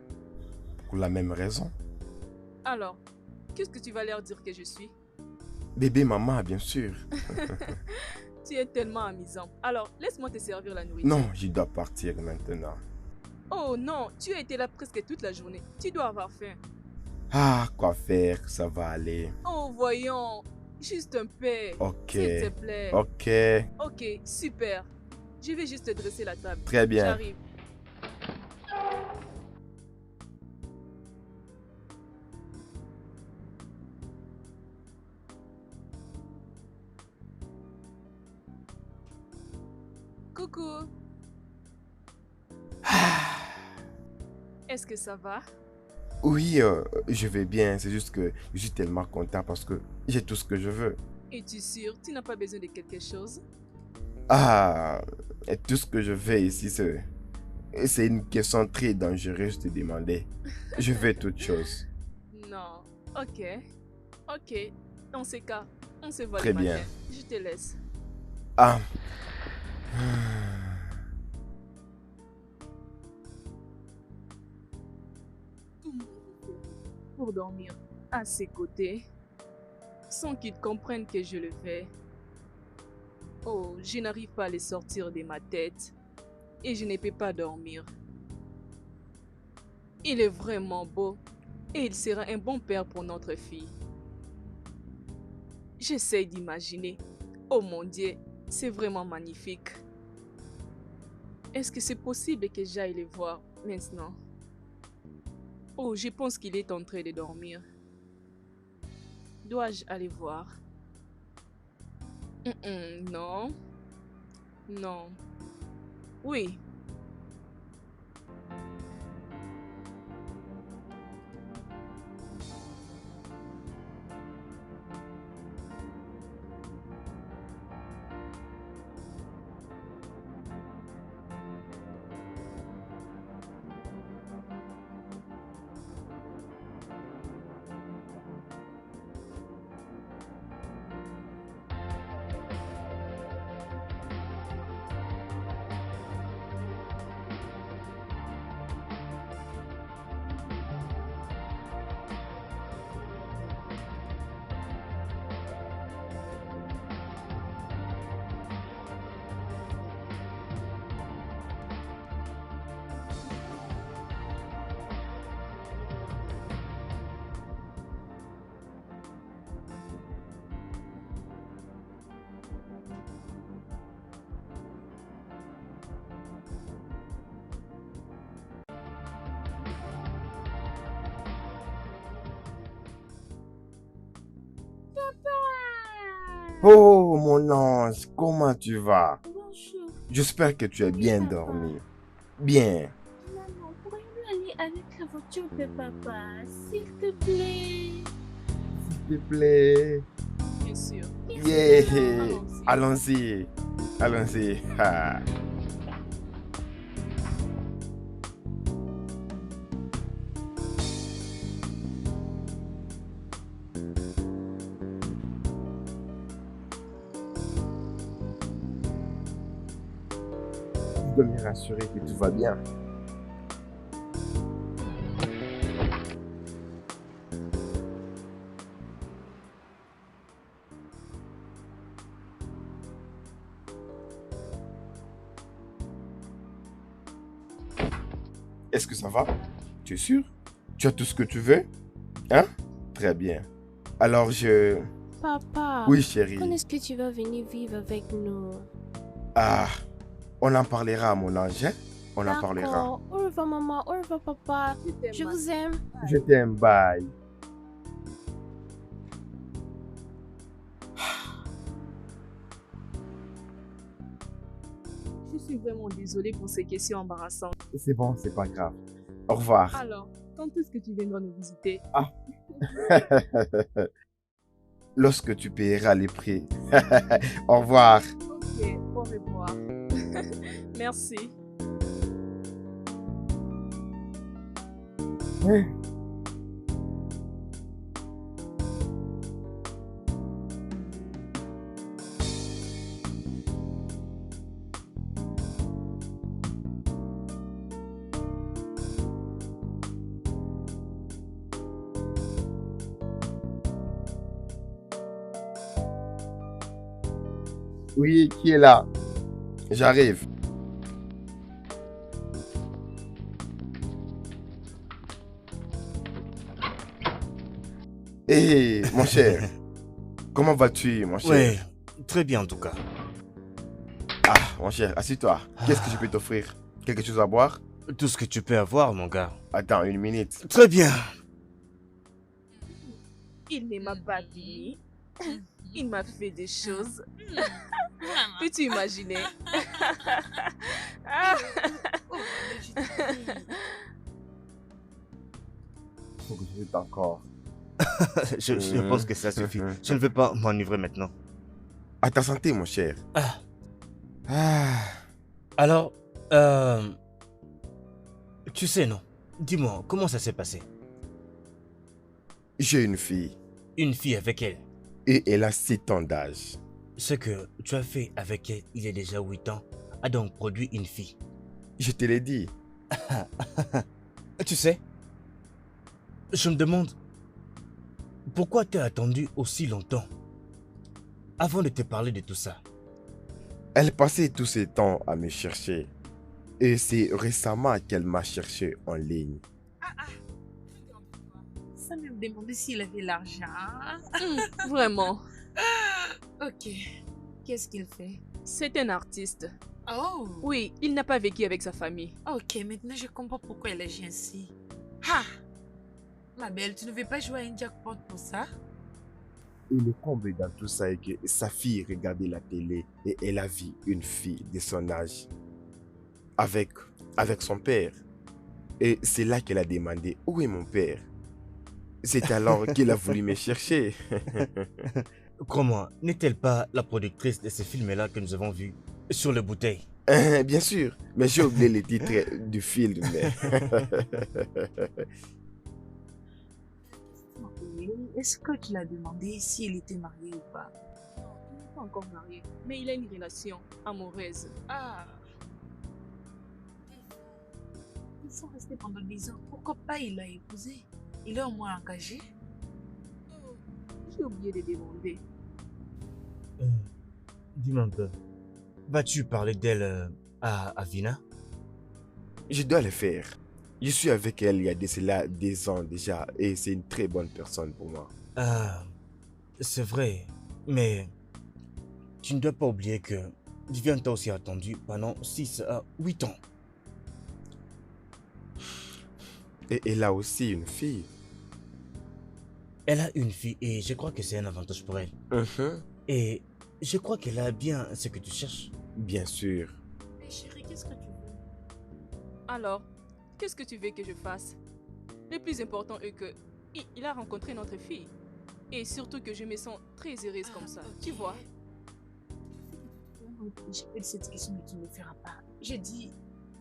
Pour la même raison. Alors, qu'est-ce que tu vas leur dire que je suis? Bébé maman, bien sûr. Tu es tellement amusant. Alors, laisse-moi te servir la nourriture. Non, je dois partir maintenant. Oh non, tu as été là presque toute la journée. Tu dois avoir faim. Ah, quoi faire, ça va aller. Oh, voyons. Juste un peu. Ok. S'il te plaît. Ok, Ok, super. Je vais juste dresser la table. très bien. J'arrive. Coucou. Est-ce que ça va? Oui, je vais bien. C'est juste que je suis tellement content parce que j'ai tout ce que je veux. Es-tu sûr? Tu n'as pas besoin de quelque chose? Ah, et tout ce que je veux ici, c'est une question très dangereuse de demander. Je veux toute chose. Non. Ok. Ok. Dans ces cas, on se voit Très le bien. matin. Je te laisse. Ah. Pour dormir à ses côtés, sans qu'ils comprennent que je le fais. Oh, je n'arrive pas à les sortir de ma tête et je ne peux pas dormir. Il est vraiment beau et il sera un bon père pour notre fille. J'essaie d'imaginer. Oh mon Dieu, c'est vraiment magnifique. Est-ce que c'est possible que j'aille les voir maintenant? Oh, je pense qu'il est en train de dormir. Dois-je aller voir? Non. Non. Oui. Oh, mon ange, comment tu vas? Bonjour. J'espère que tu as bien Papa. dormi. Bien. Maman, pourrions-nous aller avec la voiture de papa, s'il te plaît? S'il te plaît. Bien sûr. Merci, Yeah. maman. Allons-y. Allons-y. Ah. Tu dois me rassurer que tout va bien. Est-ce que ça va? Tu es sûr? Tu as tout ce que tu veux? Hein? Très bien. Alors Papa, Oui, quand chérie. est-ce que tu vas venir vivre avec nous? Ah, on en parlera, mon ange. Hein? On en parlera. D'accord. Au revoir, maman. Au revoir, papa. Je vous aime. Je t'aime, bye. Je suis vraiment désolée pour ces questions embarrassantes. C'est bon, c'est pas grave. Au revoir. Alors, quand est-ce que tu viendras nous visiter? Lorsque tu paieras les prix. Au revoir. Ok, au revoir. Merci. Oui, qui est là? J'arrive. Hé, mon cher. Comment vas-tu, mon cher? Ouais, très bien en tout cas. Ah, mon cher, assieds-toi. Qu'est-ce que je peux t'offrir? Quelque chose à boire? Tout ce que tu peux avoir, mon gars. Attends une minute. Très bien. Il ne m'a pas dit. Il m'a fait des choses. Vraiment. Peux-tu imaginer? Ah, Oh, mais je te dis. Faut que je t'en encore. Je pense que ça suffit. Je ne veux pas m'enivrer maintenant. À ta santé, mon cher. Ah. Ah. Alors, tu sais, non? Dis-moi, comment ça s'est passé? J'ai une fille Une fille avec elle. et elle a 7 ans d'âge. Ce que tu as fait avec elle il y a déjà 8 ans a donc produit une fille. Je te l'ai dit. Tu sais, je me demande pourquoi tu as attendu aussi longtemps avant de te parler de tout ça. Elle passait tous ses temps à me chercher. Et c'est récemment qu'elle m'a cherché en ligne. Ça me demandait s'il avait l'argent. vraiment. Ok. Qu'est-ce qu'il fait? C'est un artiste. Oh. Oui, il n'a pas vécu avec sa famille. Ok, maintenant je comprends pourquoi elle agit ainsi. Ha! Ma belle, tu ne veux pas jouer à un jackpot pour ça? Et le comble dans tout ça est que sa fille regardait la télé et elle a vu une fille de son âge avec son père. Et c'est là qu'elle a demandé où est mon père. C'est alors qu'il a voulu me chercher. Comment n'est-elle pas la productrice de ces films-là que nous avons vus sur les bouteilles? Bien sûr, mais j'ai oublié le titre du film. Mais... Est-ce que tu l'as demandé s'il était marié ou pas? Non, il n'est pas encore marié, mais il a une relation amoureuse. Ah. Ils sont restés pendant 10 ans. Pourquoi pas il l'a épousé? Il est au moins engagé? J'ai oublié de demander. Dis-moi un peu. Vas-tu parler d'elle à Vina? Je dois le faire. Je suis avec elle il y a de cela des ans déjà et c'est une très bonne personne pour moi. Ah, c'est vrai, mais tu ne dois pas oublier que Viviane t'a aussi attendu pendant 6 à 8 ans. Et elle a aussi une fille. Elle a une fille et je crois que c'est un avantage pour elle. Mhm. Et Je crois qu'elle a bien ce que tu cherches. Bien sûr. Mais chérie, qu'est-ce que tu veux? Alors, qu'est-ce que tu veux que je fasse? Le plus important est que il a rencontré notre fille. Et surtout que je me sens très heureuse comme ça, ok. tu vois. J'ai fait cette question, mais tu ne le feras pas. J'ai dit,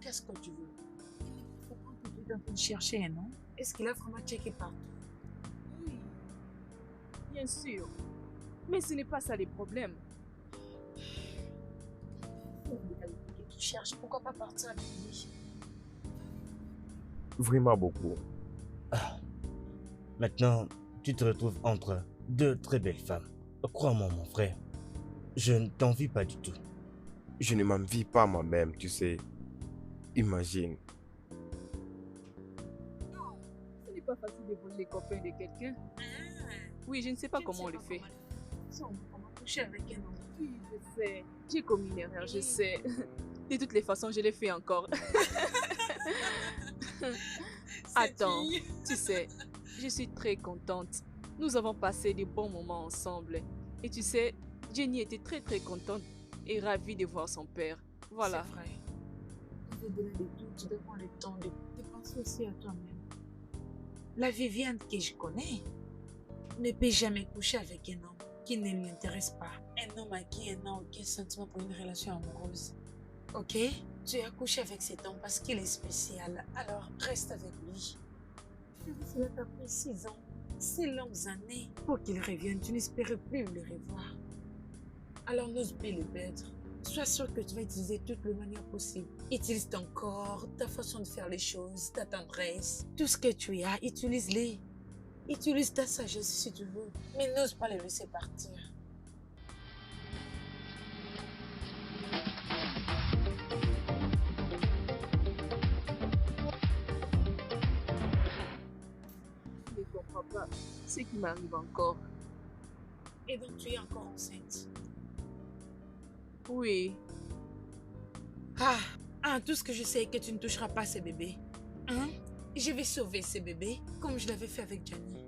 qu'est-ce que tu veux? Il faut pas que tu es en train de chercher, non? Est-ce qu'il a vraiment checké partout? Oui, bien sûr. Mais ce n'est pas ça le problème. Que tu cherches, pourquoi pas partir avec lui? Vraiment beaucoup. Maintenant, tu te retrouves entre deux très belles femmes. Crois-moi, mon frère, je ne t'envie pas du tout. Je ne m'envie pas moi-même, tu sais. Imagine. Ce n'est pas facile de voler les copains de quelqu'un. Oui, je ne sais pas comment on le fait. Comment coucher avec un homme? Oui, je sais. J'ai commis une erreur, je sais. De toutes les façons, je l'ai fait encore. Attends, tu sais, je suis très contente. Nous avons passé des bons moments ensemble. Et tu sais, Jenny était très très contente et ravie de voir son père. Voilà. C'est vrai. Au-delà de tout, tu dois prendre le temps de penser aussi à toi-même. La Viviane que je connais ne peut jamais coucher avec un homme qui ne lui intéresse pas. Un homme à qui elle n'a aucun sentiment pour une relation amoureuse. Ok? Tu as couché avec cet homme parce qu'il est spécial. Alors reste avec lui. Cela t'a pris 6 ans, 6 longues années pour qu'il revienne. Tu n'espérais plus le revoir. Alors n'ose plus le perdre. Sois sûr que tu vas utiliser toutes les manières possibles. Utilise ton corps, ta façon de faire les choses, ta tendresse, tout ce que tu as, utilise-les. Utilise ta sagesse si tu veux, mais n'ose pas le laisser partir. Je ne comprends pas ce qui m'arrive encore. Et donc tu es encore enceinte. Oui, Tout ce que je sais est que tu ne toucheras pas ces bébés. Hein? Je vais sauver ces bébés comme je l'avais fait avec Johnny.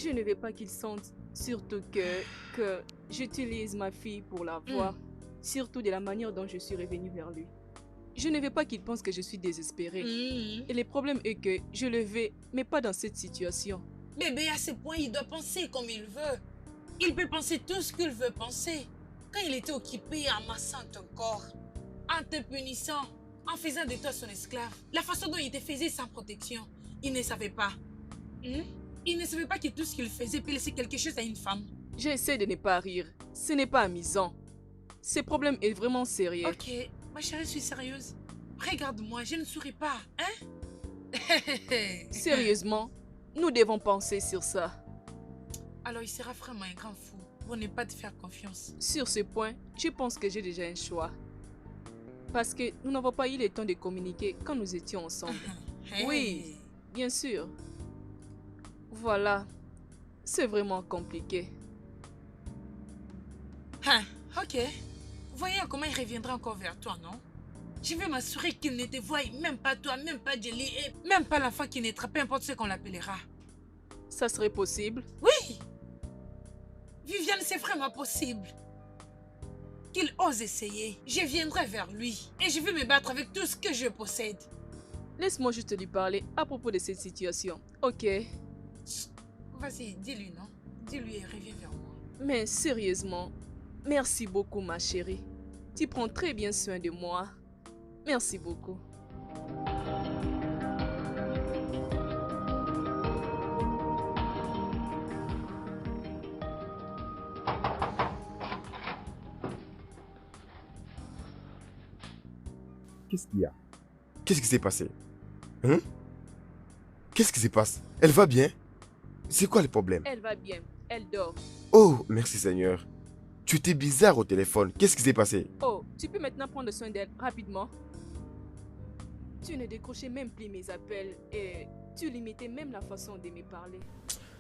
je ne veux pas qu'il sente surtout que j'utilise ma fille pour la voir. Surtout de la manière dont je suis revenue vers lui. Je ne veux pas qu'il pense que je suis désespérée. Et le problème est que je le veux, mais pas dans cette situation. Bébé, à ce point, il doit penser comme il veut. Il peut penser tout ce qu'il veut penser. Quand il était occupé en massant ton corps, en te punissant, en faisant de toi son esclave, la façon dont il te faisait sans protection, il ne savait pas. Il ne savait pas que tout ce qu'il faisait peut laisser quelque chose à une femme. J'essaie de ne pas rire. Ce n'est pas amusant. Ce problème est vraiment sérieux. Ok, ma chérie, je suis sérieuse. Regarde-moi, je ne souris pas, hein? Sérieusement, nous devons penser sur ça. Alors il sera vraiment un grand fou pour ne pas te faire confiance. Sur ce point, je pense que j'ai déjà un choix. Parce que nous n'avons pas eu le temps de communiquer quand nous étions ensemble. Oui, bien sûr. Voilà. C'est vraiment compliqué. Ok. Voyons comment il reviendra encore vers toi, non? Je vais m'assurer qu'il ne te voie même pas toi, même pas Jelly, et même pas l'enfant qui naîtra, peu importe ce qu'on l'appellera. Ça serait possible? Oui! Viviane, c'est vraiment possible. Qu'il ose essayer. Je viendrai vers lui et je vais me battre avec tout ce que je possède. Laisse-moi juste lui parler à propos de cette situation, ok? Vas-y, dis-lui, non? Dis-lui et reviens vers moi. Mais sérieusement, merci beaucoup ma chérie. Tu prends très bien soin de moi. Merci beaucoup. Qu'est-ce qu'il y a? Qu'est-ce qui s'est passé? Hein? Qu'est-ce qui se passe? Elle va bien? C'est quoi le problème? Elle va bien. Elle dort. Oh, merci Seigneur. Tu étais bizarre au téléphone. Qu'est-ce qui s'est passé? Oh, tu peux maintenant prendre soin d'elle rapidement? Tu ne décrochais même plus mes appels et tu limitais même la façon de me parler.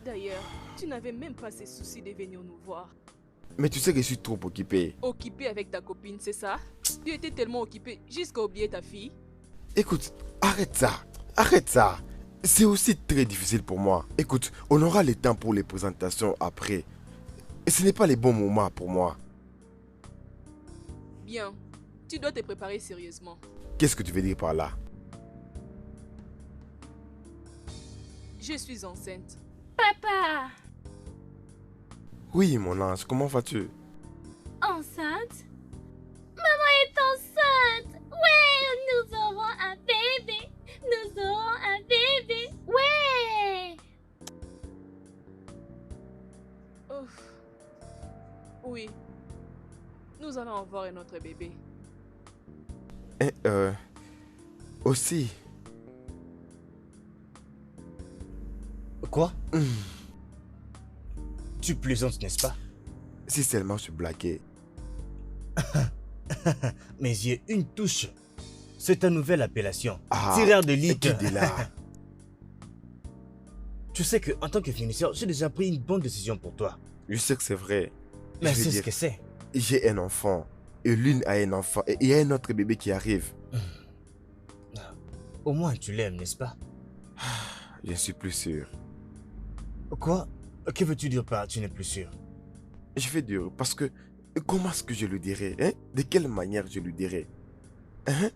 D'ailleurs, tu n'avais même pas ce souci de venir nous voir. Mais tu sais que je suis trop occupé. Occupé avec ta copine, c'est ça? Tu étais tellement occupé jusqu'à oublier ta fille? Écoute, arrête ça. Arrête ça. C'est aussi très difficile pour moi. Écoute, on aura le temps pour les présentations après. Et ce n'est pas les bons moments pour moi. Bien, tu dois te préparer sérieusement. Qu'est-ce que tu veux dire par là? Je suis enceinte. Papa, Oui, mon ange, comment vas-tu? enceinte? Maman est enceinte! Ouais, nous aurons un bébé! Nous aurons un bébé! Ouais! Ouf. Oui, nous allons avoir un autre bébé. Et, aussi, Quoi? Tu plaisantes, n'est-ce pas? si seulement je blaguais. Mes yeux, une touche. C'est ta nouvelle appellation. Ah, Tireur de ligue. qui dit là? Tu sais que en tant que finisseur, j'ai déjà pris une bonne décision pour toi. Je sais que c'est vrai. Mais Je veux c'est ce dire, que c'est. j'ai un enfant. Et l'une a un enfant. Et il y a un autre bébé qui arrive. Au moins tu l'aimes, n'est-ce pas? Je ne suis plus sûr. Quoi? Que veux-tu dire par tu n'es plus sûr? Je vais dire, parce que comment est-ce que je le dirais, hein? De quelle manière je le dirais? Hein?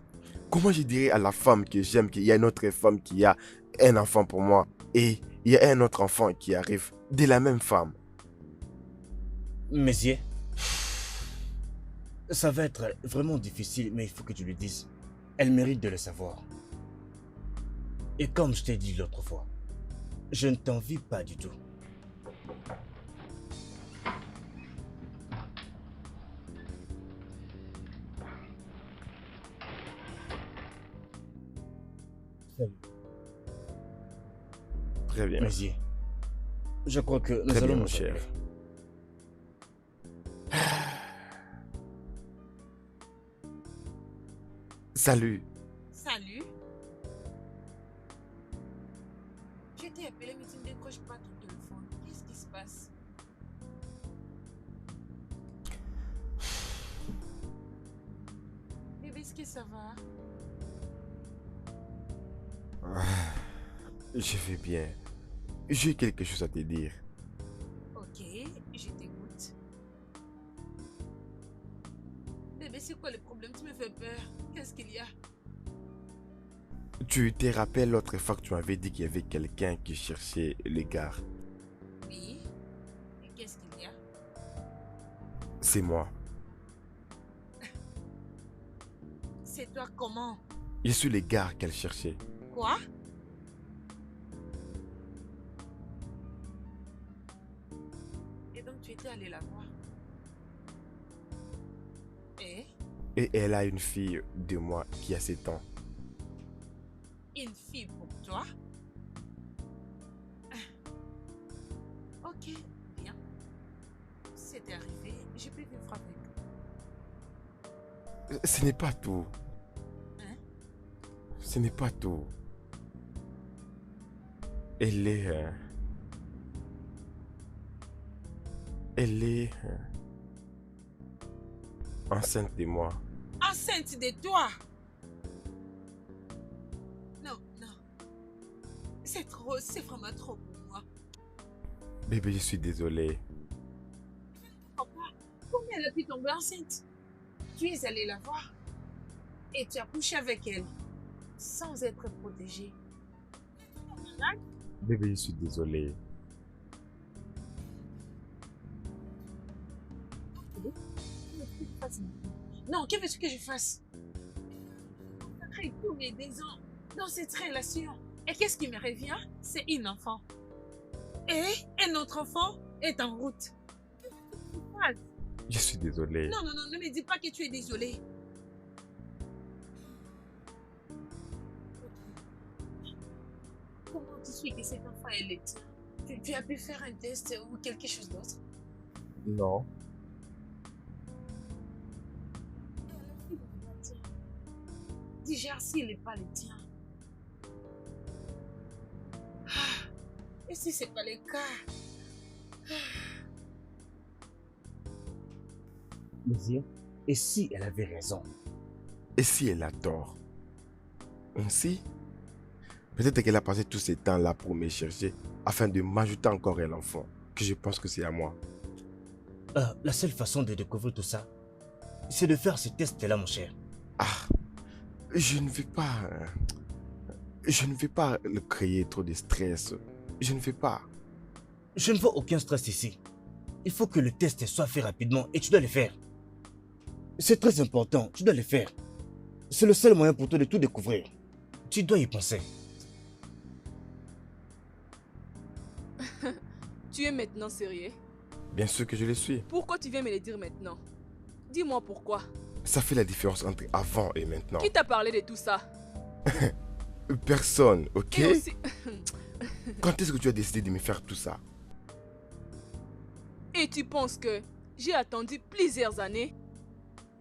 Comment je dirais à la femme que j'aime qu'il y a une autre femme qui a un enfant pour moi et il y a un autre enfant qui arrive de la même femme? Mes yeux. Ça va être vraiment difficile, mais il faut que tu lui dises. Elle mérite de le savoir. Et comme je t'ai dit l'autre fois, je ne t'envie pas du tout. Salut, Très bien. mes yeux. Je crois que nous Très bien, allons mon nous cher. appeler. Salut. Salut. Je t'ai appelé, mais tu ne décroches pas ton téléphone. Qu'est-ce qui se passe? Bébé, est-ce que ça va? Je vais bien. J'ai quelque chose à te dire. Ok, je t'écoute. Bébé, c'est quoi le problème? Tu me fais peur. Qu'est-ce qu'il y a? Tu te rappelles l'autre fois que tu m'avais dit qu'il y avait quelqu'un qui cherchait le gars? Oui. Et qu'est-ce qu'il y a? C'est moi. C'est toi comment? Je suis le gars qu'elle cherchait. Quoi? Et donc tu étais allé la voir? Et Et elle a une fille de moi qui a 7 ans. une fille pour toi? Ok, bien. C'est arrivé, je peux vivre avec. Ce n'est pas tout. Hein? Ce n'est pas tout. Elle est... Elle est... enceinte de moi. Enceinte de toi? Non, non. C'est trop, c'est vraiment trop pour moi. Bébé, je suis désolé. Papa, comment elle a pu tomber enceinte? Tu es allé la voir et tu as couché avec elle sans être protégée. Bébé, je suis désolé. Non, que veux-tu que je fasse? Après tous mes 10 ans dans cette relation, et qu'est-ce qui me revient? C'est une enfant. Et un autre enfant est en route. Je suis désolé. Non, non, non, ne me dis pas que tu es désolé. Comment tu sais que cet enfant est le tien? Tu as pu faire un test ou quelque chose d'autre? Non. Déjà, s'il n'est pas le tien. Ah, et si c'est pas le cas? Mes yeux. Et si elle avait raison? Et si elle a tort? Ainsi, peut-être qu'elle a passé tout ce temps-là pour me chercher afin de m'ajouter encore un enfant, que je pense que c'est à moi. La seule façon de découvrir tout ça, c'est de faire ce test-là, mon cher. Ah, je ne vais pas... Je ne vais pas le créer trop de stress. Je ne vais pas. Je ne vois aucun stress ici. Il faut que le test soit fait rapidement et tu dois le faire. C'est très important, tu dois le faire. C'est le seul moyen pour toi de tout découvrir. Tu dois y penser. Tu es maintenant sérieux? Bien sûr que je le suis. Pourquoi tu viens me le dire maintenant? Dis-moi pourquoi. Ça fait la différence entre avant et maintenant. Qui t'a parlé de tout ça? Personne, ok? Et aussi... Quand est-ce que tu as décidé de me faire tout ça? Et tu penses que j'ai attendu plusieurs années?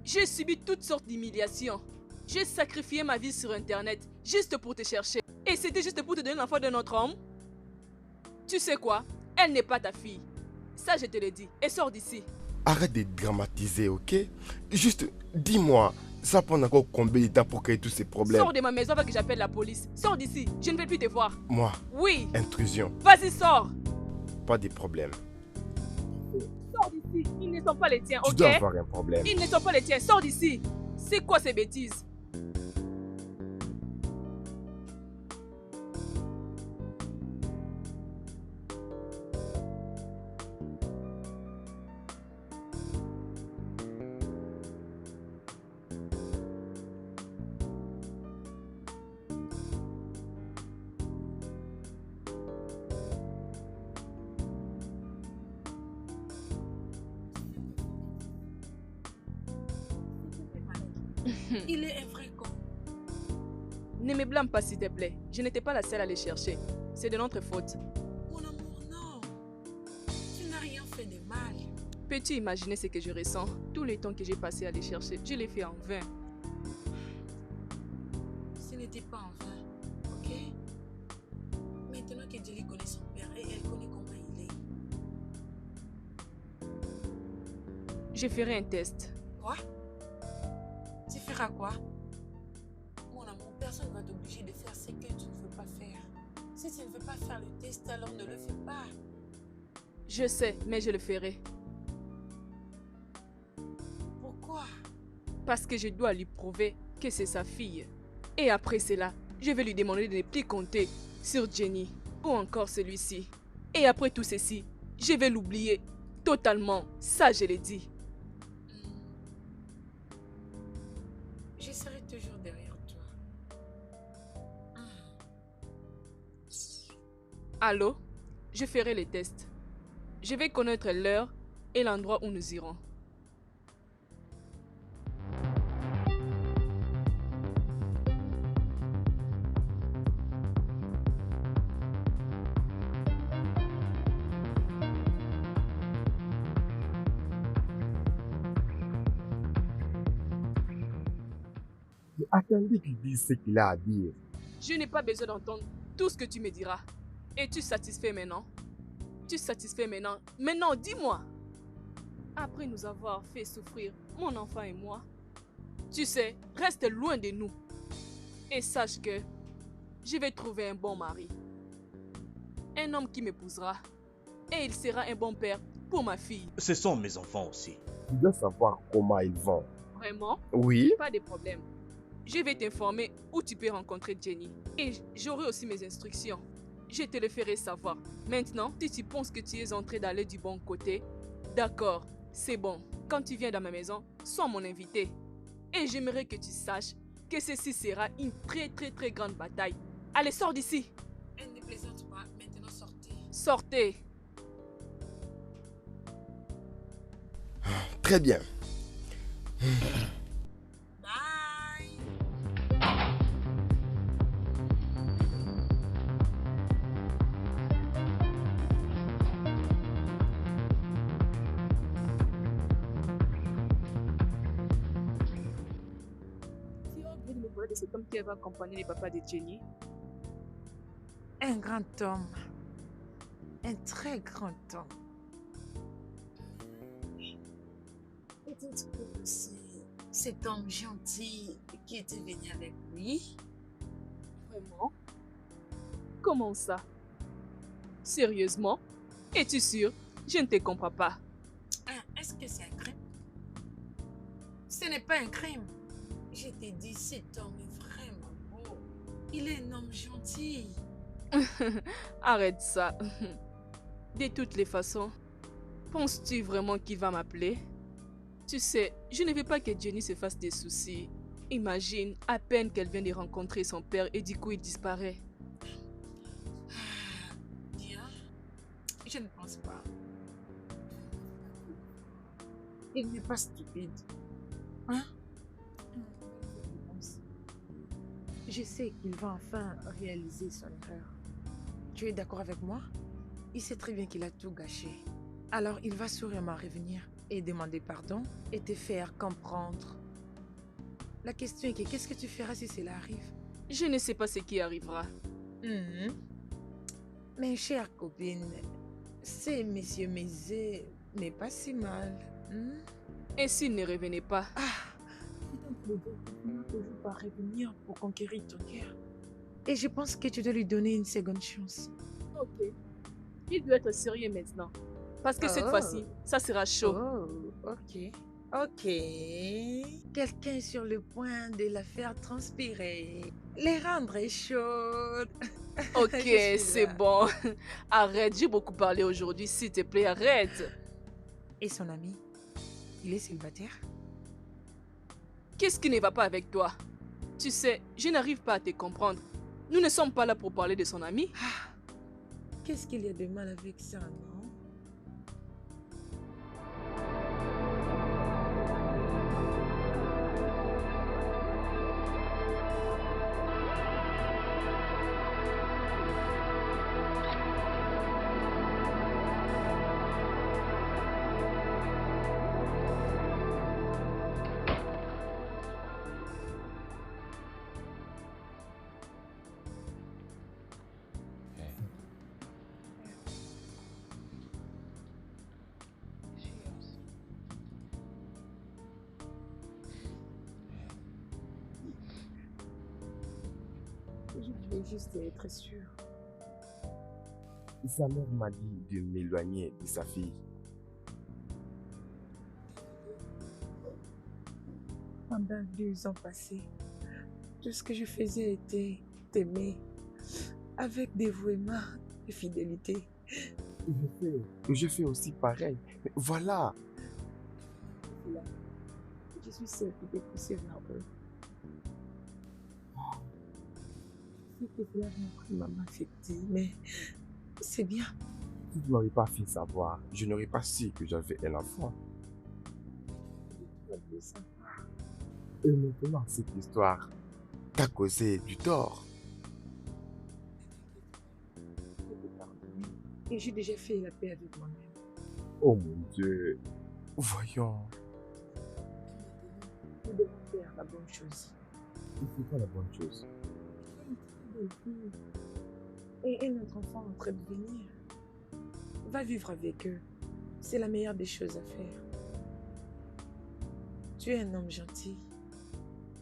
J'ai subi toutes sortes d'humiliations. J'ai sacrifié ma vie sur Internet juste pour te chercher. Et c'était juste pour te donner l'enfant d'un autre homme? Tu sais quoi? Elle n'est pas ta fille. Ça, je te le dis. Et sors d'ici. Arrête de dramatiser, ok? Juste, dis-moi, ça prend encore combien de temps pour créer tous ces problèmes? Sors de ma maison avant que j'appelle la police. Sors d'ici. Je ne vais plus te voir. Moi, Oui. intrusion, Vas-y, sors. pas de problème. Sors d'ici. Ils ne sont pas les tiens, Tu ok? dois avoir un problème. Ils ne sont pas les tiens. Sors d'ici. C'est quoi ces bêtises? Il est un vrai con. Ne me blâme pas, s'il te plaît. Je n'étais pas la seule à les chercher. C'est de notre faute. Mon amour, non. Tu n'as rien fait de mal. Peux-tu imaginer ce que je ressens? Tout le temps que j'ai passé à les chercher, je l'ai fait en vain. Ce n'était pas en vain, ok? Maintenant que Jelly connaît son père et elle connaît comment il est. Je ferai un test. Quoi? Tu feras quoi? Mon amour, personne ne va t'obliger de faire ce que tu ne veux pas faire. Si tu ne veux pas faire le test, alors ne le fais pas. Je sais, mais je le ferai. Pourquoi? Parce que je dois lui prouver que c'est sa fille. Et après cela, je vais lui demander de ne plus compter sur Jenny ou encore celui-ci. Et après tout ceci, je vais l'oublier totalement. Ça, je l'ai dit. Je serai toujours derrière toi. Allô? Je ferai les tests. Je vais connaître l'heure et l'endroit où nous irons. Attendez qu'il dise ce qu'il a à dire. Je n'ai pas besoin d'entendre tout ce que tu me diras. Es-tu satisfait maintenant? Tu es satisfait maintenant? Maintenant, dis-moi. Après nous avoir fait souffrir, mon enfant et moi, tu sais, reste loin de nous. Et sache que je vais trouver un bon mari. Un homme qui m'épousera. Et il sera un bon père pour ma fille. Ce sont mes enfants aussi. Tu dois savoir comment ils vont. Vraiment? Oui? Pas de problème. Je vais t'informer où tu peux rencontrer Jenny. Et j'aurai aussi mes instructions. Je te le ferai savoir. Maintenant, si tu penses que tu es en train d'aller du bon côté, d'accord, c'est bon. Quand tu viens dans ma maison, sois mon invité. Et j'aimerais que tu saches que ceci sera une très grande bataille. Allez, sors d'ici. Elle ne plaisante pas. Maintenant, sortez. Sortez. Très bien. Bye. Tu as oublié de me parler de cet homme qui va accompagner le papa de Jenny. Un grand homme. Un très grand homme. Peut-être que c'est cet homme gentil qui était venu avec lui. Vraiment? Comment ça? Sérieusement? Es-tu sûr? Je ne te comprends pas. Est-ce Est-ce que c'est un crime? Ce n'est pas un crime. Je t'ai dit, cet homme est vraiment beau. Il est un homme gentil. Arrête ça. De toutes les façons, penses-tu vraiment qu'il va m'appeler? Tu sais, je ne veux pas que Jenny se fasse des soucis. Imagine, à peine qu'elle vient de rencontrer son père et du coup il disparaît. Bien, je ne pense pas. Il n'est pas stupide. Hein? Je sais qu'il va enfin réaliser son erreur. Tu es d'accord avec moi? Il sait très bien qu'il a tout gâché. Alors il va sûrement revenir et demander pardon et te faire comprendre. La question est que qu'est-ce que tu feras si cela arrive? Je ne sais pas ce qui arrivera. Mes chères copines, ce monsieur Mézé n'est pas si mal. Et s'il ne revenait pas? Il finira toujours par revenir pour conquérir ton cœur. Et je pense que tu dois lui donner une seconde chance. Ok. Il doit être sérieux maintenant. Parce que cette fois-ci, ça sera chaud. Oh, ok. Ok. Quelqu'un est sur le point de la faire transpirer. Les rendre chaudes. Ok, Je suis c'est là. bon. Arrête, j'ai beaucoup parlé aujourd'hui. S'il te plaît, arrête. Et son ami? Il est célibataire? Qu'est-ce qui ne va pas avec toi? Tu sais, je n'arrive pas à te comprendre. Nous ne sommes pas là pour parler de son ami. Qu'est-ce qu'il y a de mal avec ça, non? Je voulais juste être sûr. Sa mère m'a dit de m'éloigner de sa fille. Pendant 2 ans passés, tout ce que je faisais était t'aimer avec dévouement et fidélité. Je fais aussi pareil. Mais voilà. Là, je suis celle qui t'ai poussé vers eux. C'était vraiment affecté, mais c'est bien. Si tu n'aurais pas fait savoir, je n'aurais pas su que j'avais un enfant. Et maintenant, cette histoire t'a causé du tort. Et j'ai déjà fait la paix avec moi-même. Oh mon Dieu. Voyons. Nous devons faire la bonne chose. C'est pas la bonne chose. Et un autre enfant en train de venir. Va vivre avec eux. C'est la meilleure des choses à faire. Tu es un homme gentil.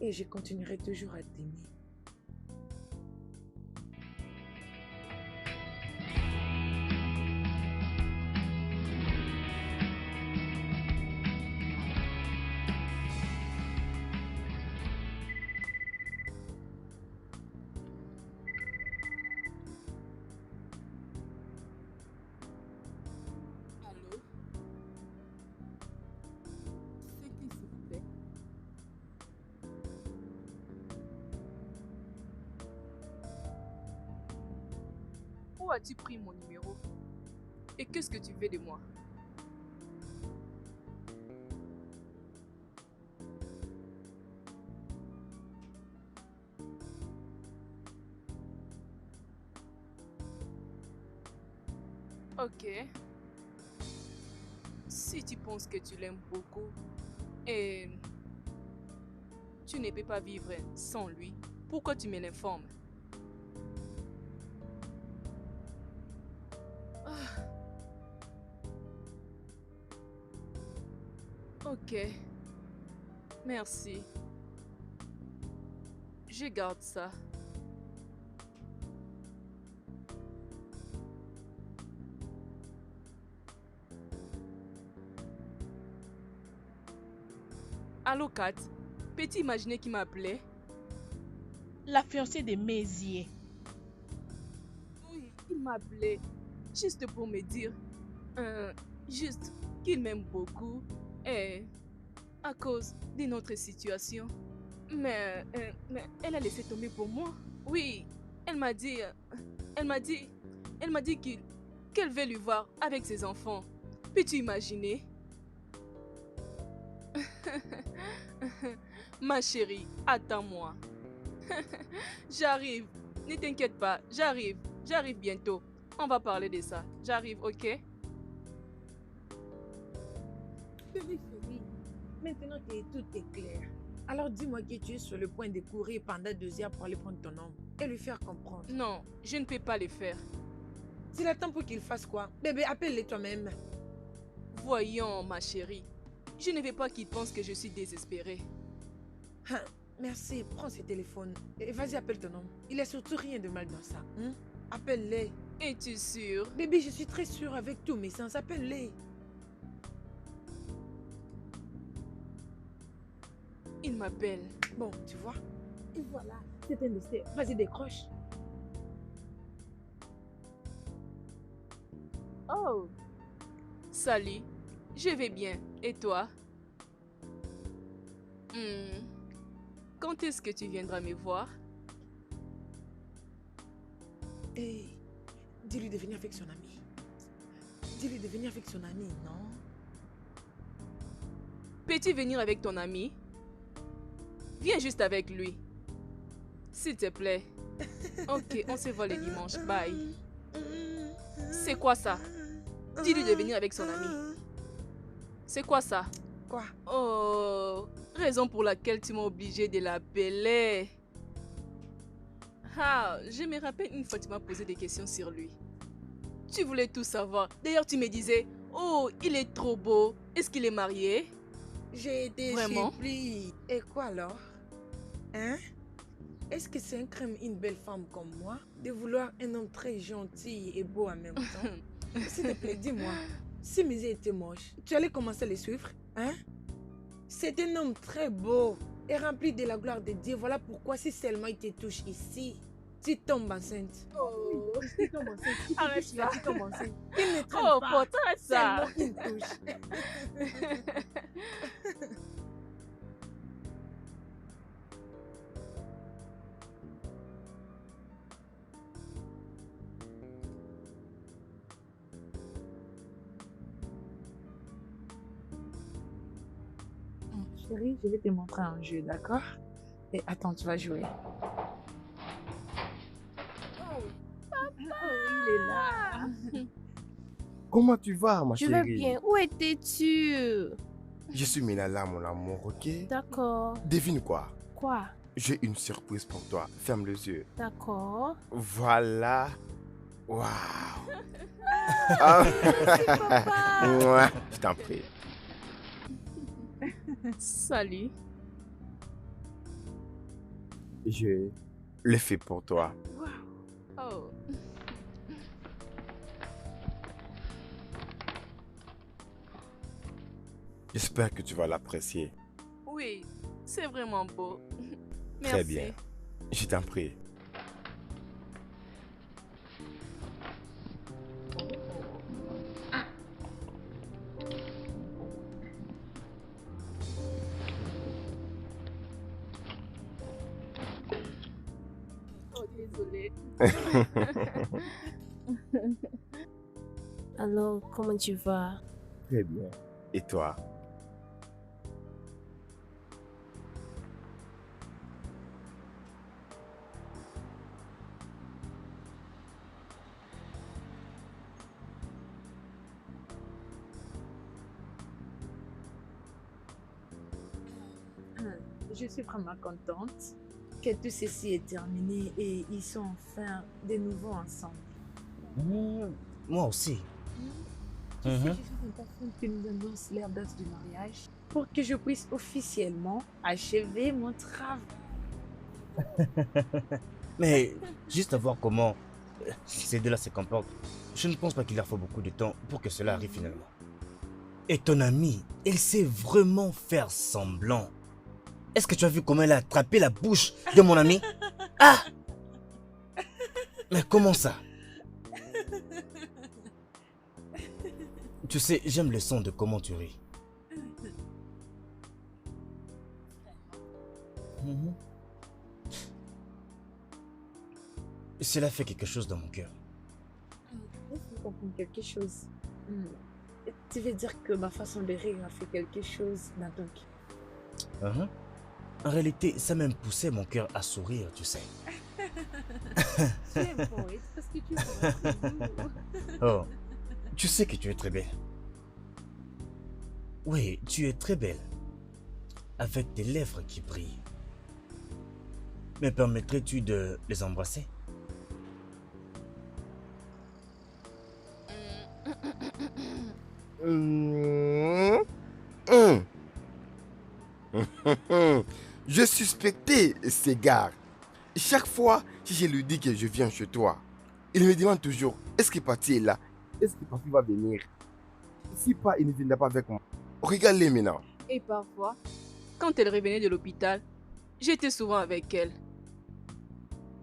Et je continuerai toujours à t'aimer. Allô? C'est qui, s'il vous plaît? Où as-tu pris mon numéro? Et qu'est-ce que tu veux de moi? Ok. Si tu penses que tu l'aimes beaucoup et tu ne peux pas vivre sans lui, pourquoi tu me l'informes? Ah. Ok. Merci. Je garde ça. Allô, Kat? Peux-tu imaginer qui m'appelait? La fiancée de Mézier. Oui, il m'appelait juste pour me dire juste qu'il m'aime beaucoup et à cause de notre situation. Mais elle a laissé tomber pour moi. Oui, elle m'a dit qu'elle veut lui voir avec ses enfants. Peux-tu imaginer? Ma chérie, attends-moi. J'arrive. Ne t'inquiète pas, j'arrive. J'arrive bientôt. On va parler de ça. J'arrive, ok? Bébé chérie, maintenant que tout est clair, alors dis-moi que tu es sur le point de courir pendant 2 heures pour aller prendre ton homme et lui faire comprendre. Non, je ne peux pas le faire. S'il attend pour qu'il fasse quoi? Bébé, appelle-le toi-même. Voyons, ma chérie. Je ne veux pas qu'il pense que je suis désespérée. Hein, merci, prends ce téléphone et vas-y, appelle ton homme. Il n'y a surtout rien de mal dans ça. Hein? Appelle-les. Es-tu sûre? Bébé, je suis très sûre avec tous mes sens. Appelle-les. Il m'appelle. Bon, tu vois? Et voilà, c'est un essai. Vas-y, décroche. Oh! Salut, je vais bien. Et toi? Quand est-ce que tu viendras me voir? Hey, dis-lui de venir avec son ami. Dis-lui de venir avec son ami, non? Peux-tu venir avec ton ami? Viens juste avec lui. S'il te plaît. Ok, on se voit le dimanche. Bye. C'est quoi ça? Dis-lui de venir avec son ami. C'est quoi ça? Quoi? Oh, raison pour laquelle tu m'as obligé de l'appeler. Ah, je me rappelle une fois tu m'as posé des questions sur lui. Tu voulais tout savoir. D'ailleurs, tu me disais, oh, il est trop beau. Est-ce qu'il est marié? J'ai été Vraiment? surpris. Et quoi alors? Hein? Est-ce que c'est un crime, une belle femme comme moi, de vouloir un homme très gentil et beau en même temps? S'il te plaît, dis-moi, si Mézier était moche, tu allais commencer à le suivre? Hein? C'est un homme très beau et rempli de la gloire de Dieu. Voilà pourquoi si seulement il te touche ici, tu tombes enceinte. Oh, Tu tombes enceinte. Si tu Arrête touches là, ça. tu tombes enceinte. Il ne traîne oh, pas. pourtant ça. Seulement il touche. Chérie, je vais te montrer un jeu, d'accord? Et attends, tu vas jouer. il est là. Comment tu vas, ma Je chérie? vais bien. Où étais-tu? Je suis Minala, mon amour, ok? D'accord. Devine quoi? Quoi? J'ai une surprise pour toi. Ferme les yeux. D'accord. Voilà. Waouh. Ah. Mouah, je t'en prie. Salut. Je le fais pour toi. Oh. J'espère que tu vas l'apprécier. Oui, c'est vraiment beau. Merci. Très bien. Je t'en prie. Oh, désolée. Alors, comment tu vas? Très bien. Et toi? Je suis vraiment contente que tout ceci est terminé et ils sont enfin de nouveau ensemble. Moi aussi. Tu sais, je suis impatiente que nous annonce leur date du mariage pour que je puisse officiellement achever mon travail. Mais juste à voir comment ces deux-là se comportent, je ne pense pas qu'il leur faut beaucoup de temps pour que cela arrive finalement. Et ton amie, elle sait vraiment faire semblant Est-ce que tu as vu comment elle a attrapé la bouche de mon ami? Ah! Mais comment ça? Tu sais, j'aime le son de comment tu ris. Mhm. Cela fait quelque chose dans mon cœur. Laisse-moi comprendre quelque chose. Tu veux dire que ma façon de rire a fait quelque chose dans ton cœur? Mhm. En réalité, ça même poussait mon cœur à sourire, tu sais. Tu es un poète parce que tu es vraiment très doux. Oh, tu sais que tu es très belle. Oui, tu es très belle. Avec tes lèvres qui brillent. Me permettrais-tu de les embrasser? Je suspectais ces gars. Chaque fois que je lui dis que je viens chez toi, il me demande toujours, est-ce que Paty est là? Est-ce que Paty va venir? Si pas, il ne viendra pas avec moi. Regarde-les maintenant. Et parfois, quand elle revenait de l'hôpital, j'étais souvent avec elle.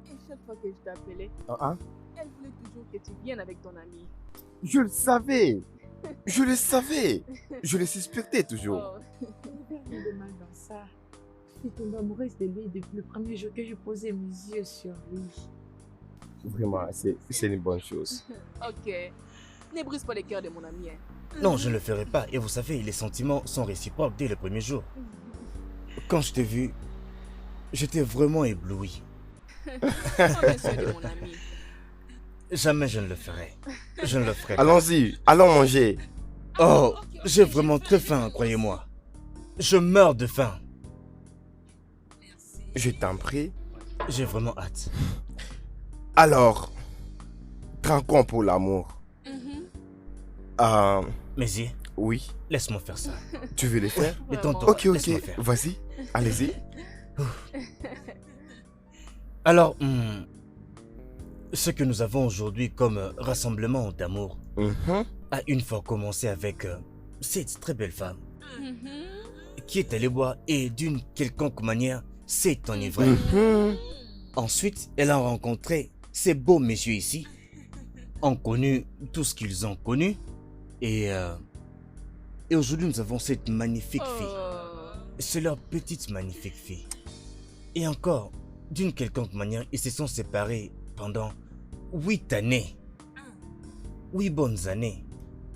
Et chaque fois que je t'appelais, elle voulait toujours que tu viennes avec ton ami. Je le savais. Je le savais. Je le suspectais toujours. Oh. Il n'y a rien de mal dans ça. Je suis tombée amoureuse de lui depuis le premier jour que je posais mes yeux sur lui. Vraiment, c'est une bonne chose. Ok. Ne brise pas les cœurs de mon ami. Hein. Non, je ne le ferai pas. Et vous savez, les sentiments sont réciproques dès le premier jour. Quand je t'ai vu, j'étais vraiment ébloui. Prends soin de mon ami. Jamais je ne le ferai. Je ne le ferai pas. Allons-y, allons manger. Oh, j'ai vraiment très faim, croyez-moi. Je meurs de faim. Je t'en prie. J'ai vraiment hâte. Alors, trinquons pour l'amour. Mais y, Oui, laisse-moi faire ça. tu veux le faire? Détends-toi. Ok, laisse-moi ok, faire. vas-y, allez-y. Alors, ce que nous avons aujourd'hui comme rassemblement d'amour a une fois commencé avec cette très belle femme qui est allée boire et d'une quelconque manière s'est enivrée. Ensuite, elle a rencontré ces beaux messieurs ici, ont connu tout ce qu'ils ont connu et aujourd'hui nous avons cette magnifique fille. C'est leur petite magnifique fille. Et encore, d'une quelconque manière, ils se sont séparés pendant 8 années. 8 bonnes années.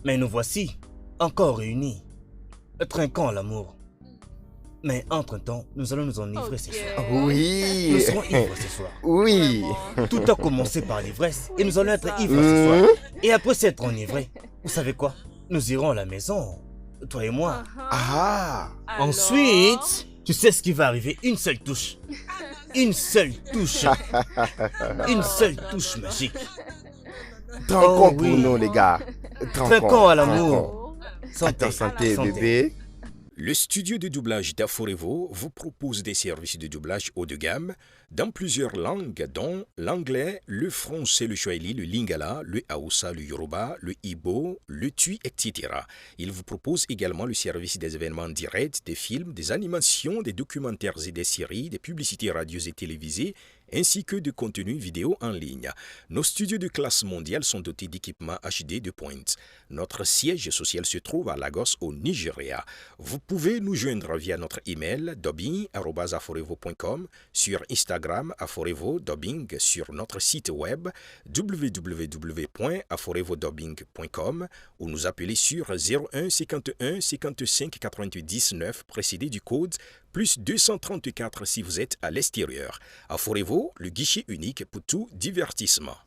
Mais nous voici, encore réunis, trinquant à l'amour. Mais entre-temps, nous allons nous enivrer ce soir. Oui. Nous serons ivres ce soir. Oui. Tout a commencé par l'ivresse et nous allons être ivres ce soir. Et après s'être enivrés, vous savez quoi? Nous irons à la maison, toi et moi. Ah. Ensuite, tu sais ce qui va arriver? Une seule touche. Une seule touche. Une seule touche magique. Trinquons Oh, pour oui. nous, les gars. Trinquons à l'amour. À ta santé, bébé. Le studio de doublage d'Aforevo vous propose des services de doublage haut de gamme dans plusieurs langues, dont l'anglais, le français, le swahili, le lingala, le hausa, le yoruba, le ibo, le tui, etc. Il vous propose également le service des événements directs, des films, des animations, des documentaires et des séries, des publicités radios et télévisées, ainsi que de contenus vidéo en ligne. Nos studios de classe mondiale sont dotés d'équipements HD de pointe. Notre siège social se trouve à Lagos, au Nigeria. Vous pouvez nous joindre via notre email dubbing@aforevo.com, sur Instagram Aforevo Dubbing, sur notre site web www.aforevodubbing.com ou nous appeler sur 01 51 55 88 19 précédé du code plus 234 si vous êtes à l'extérieur. Aforevo, le guichet unique pour tout divertissement.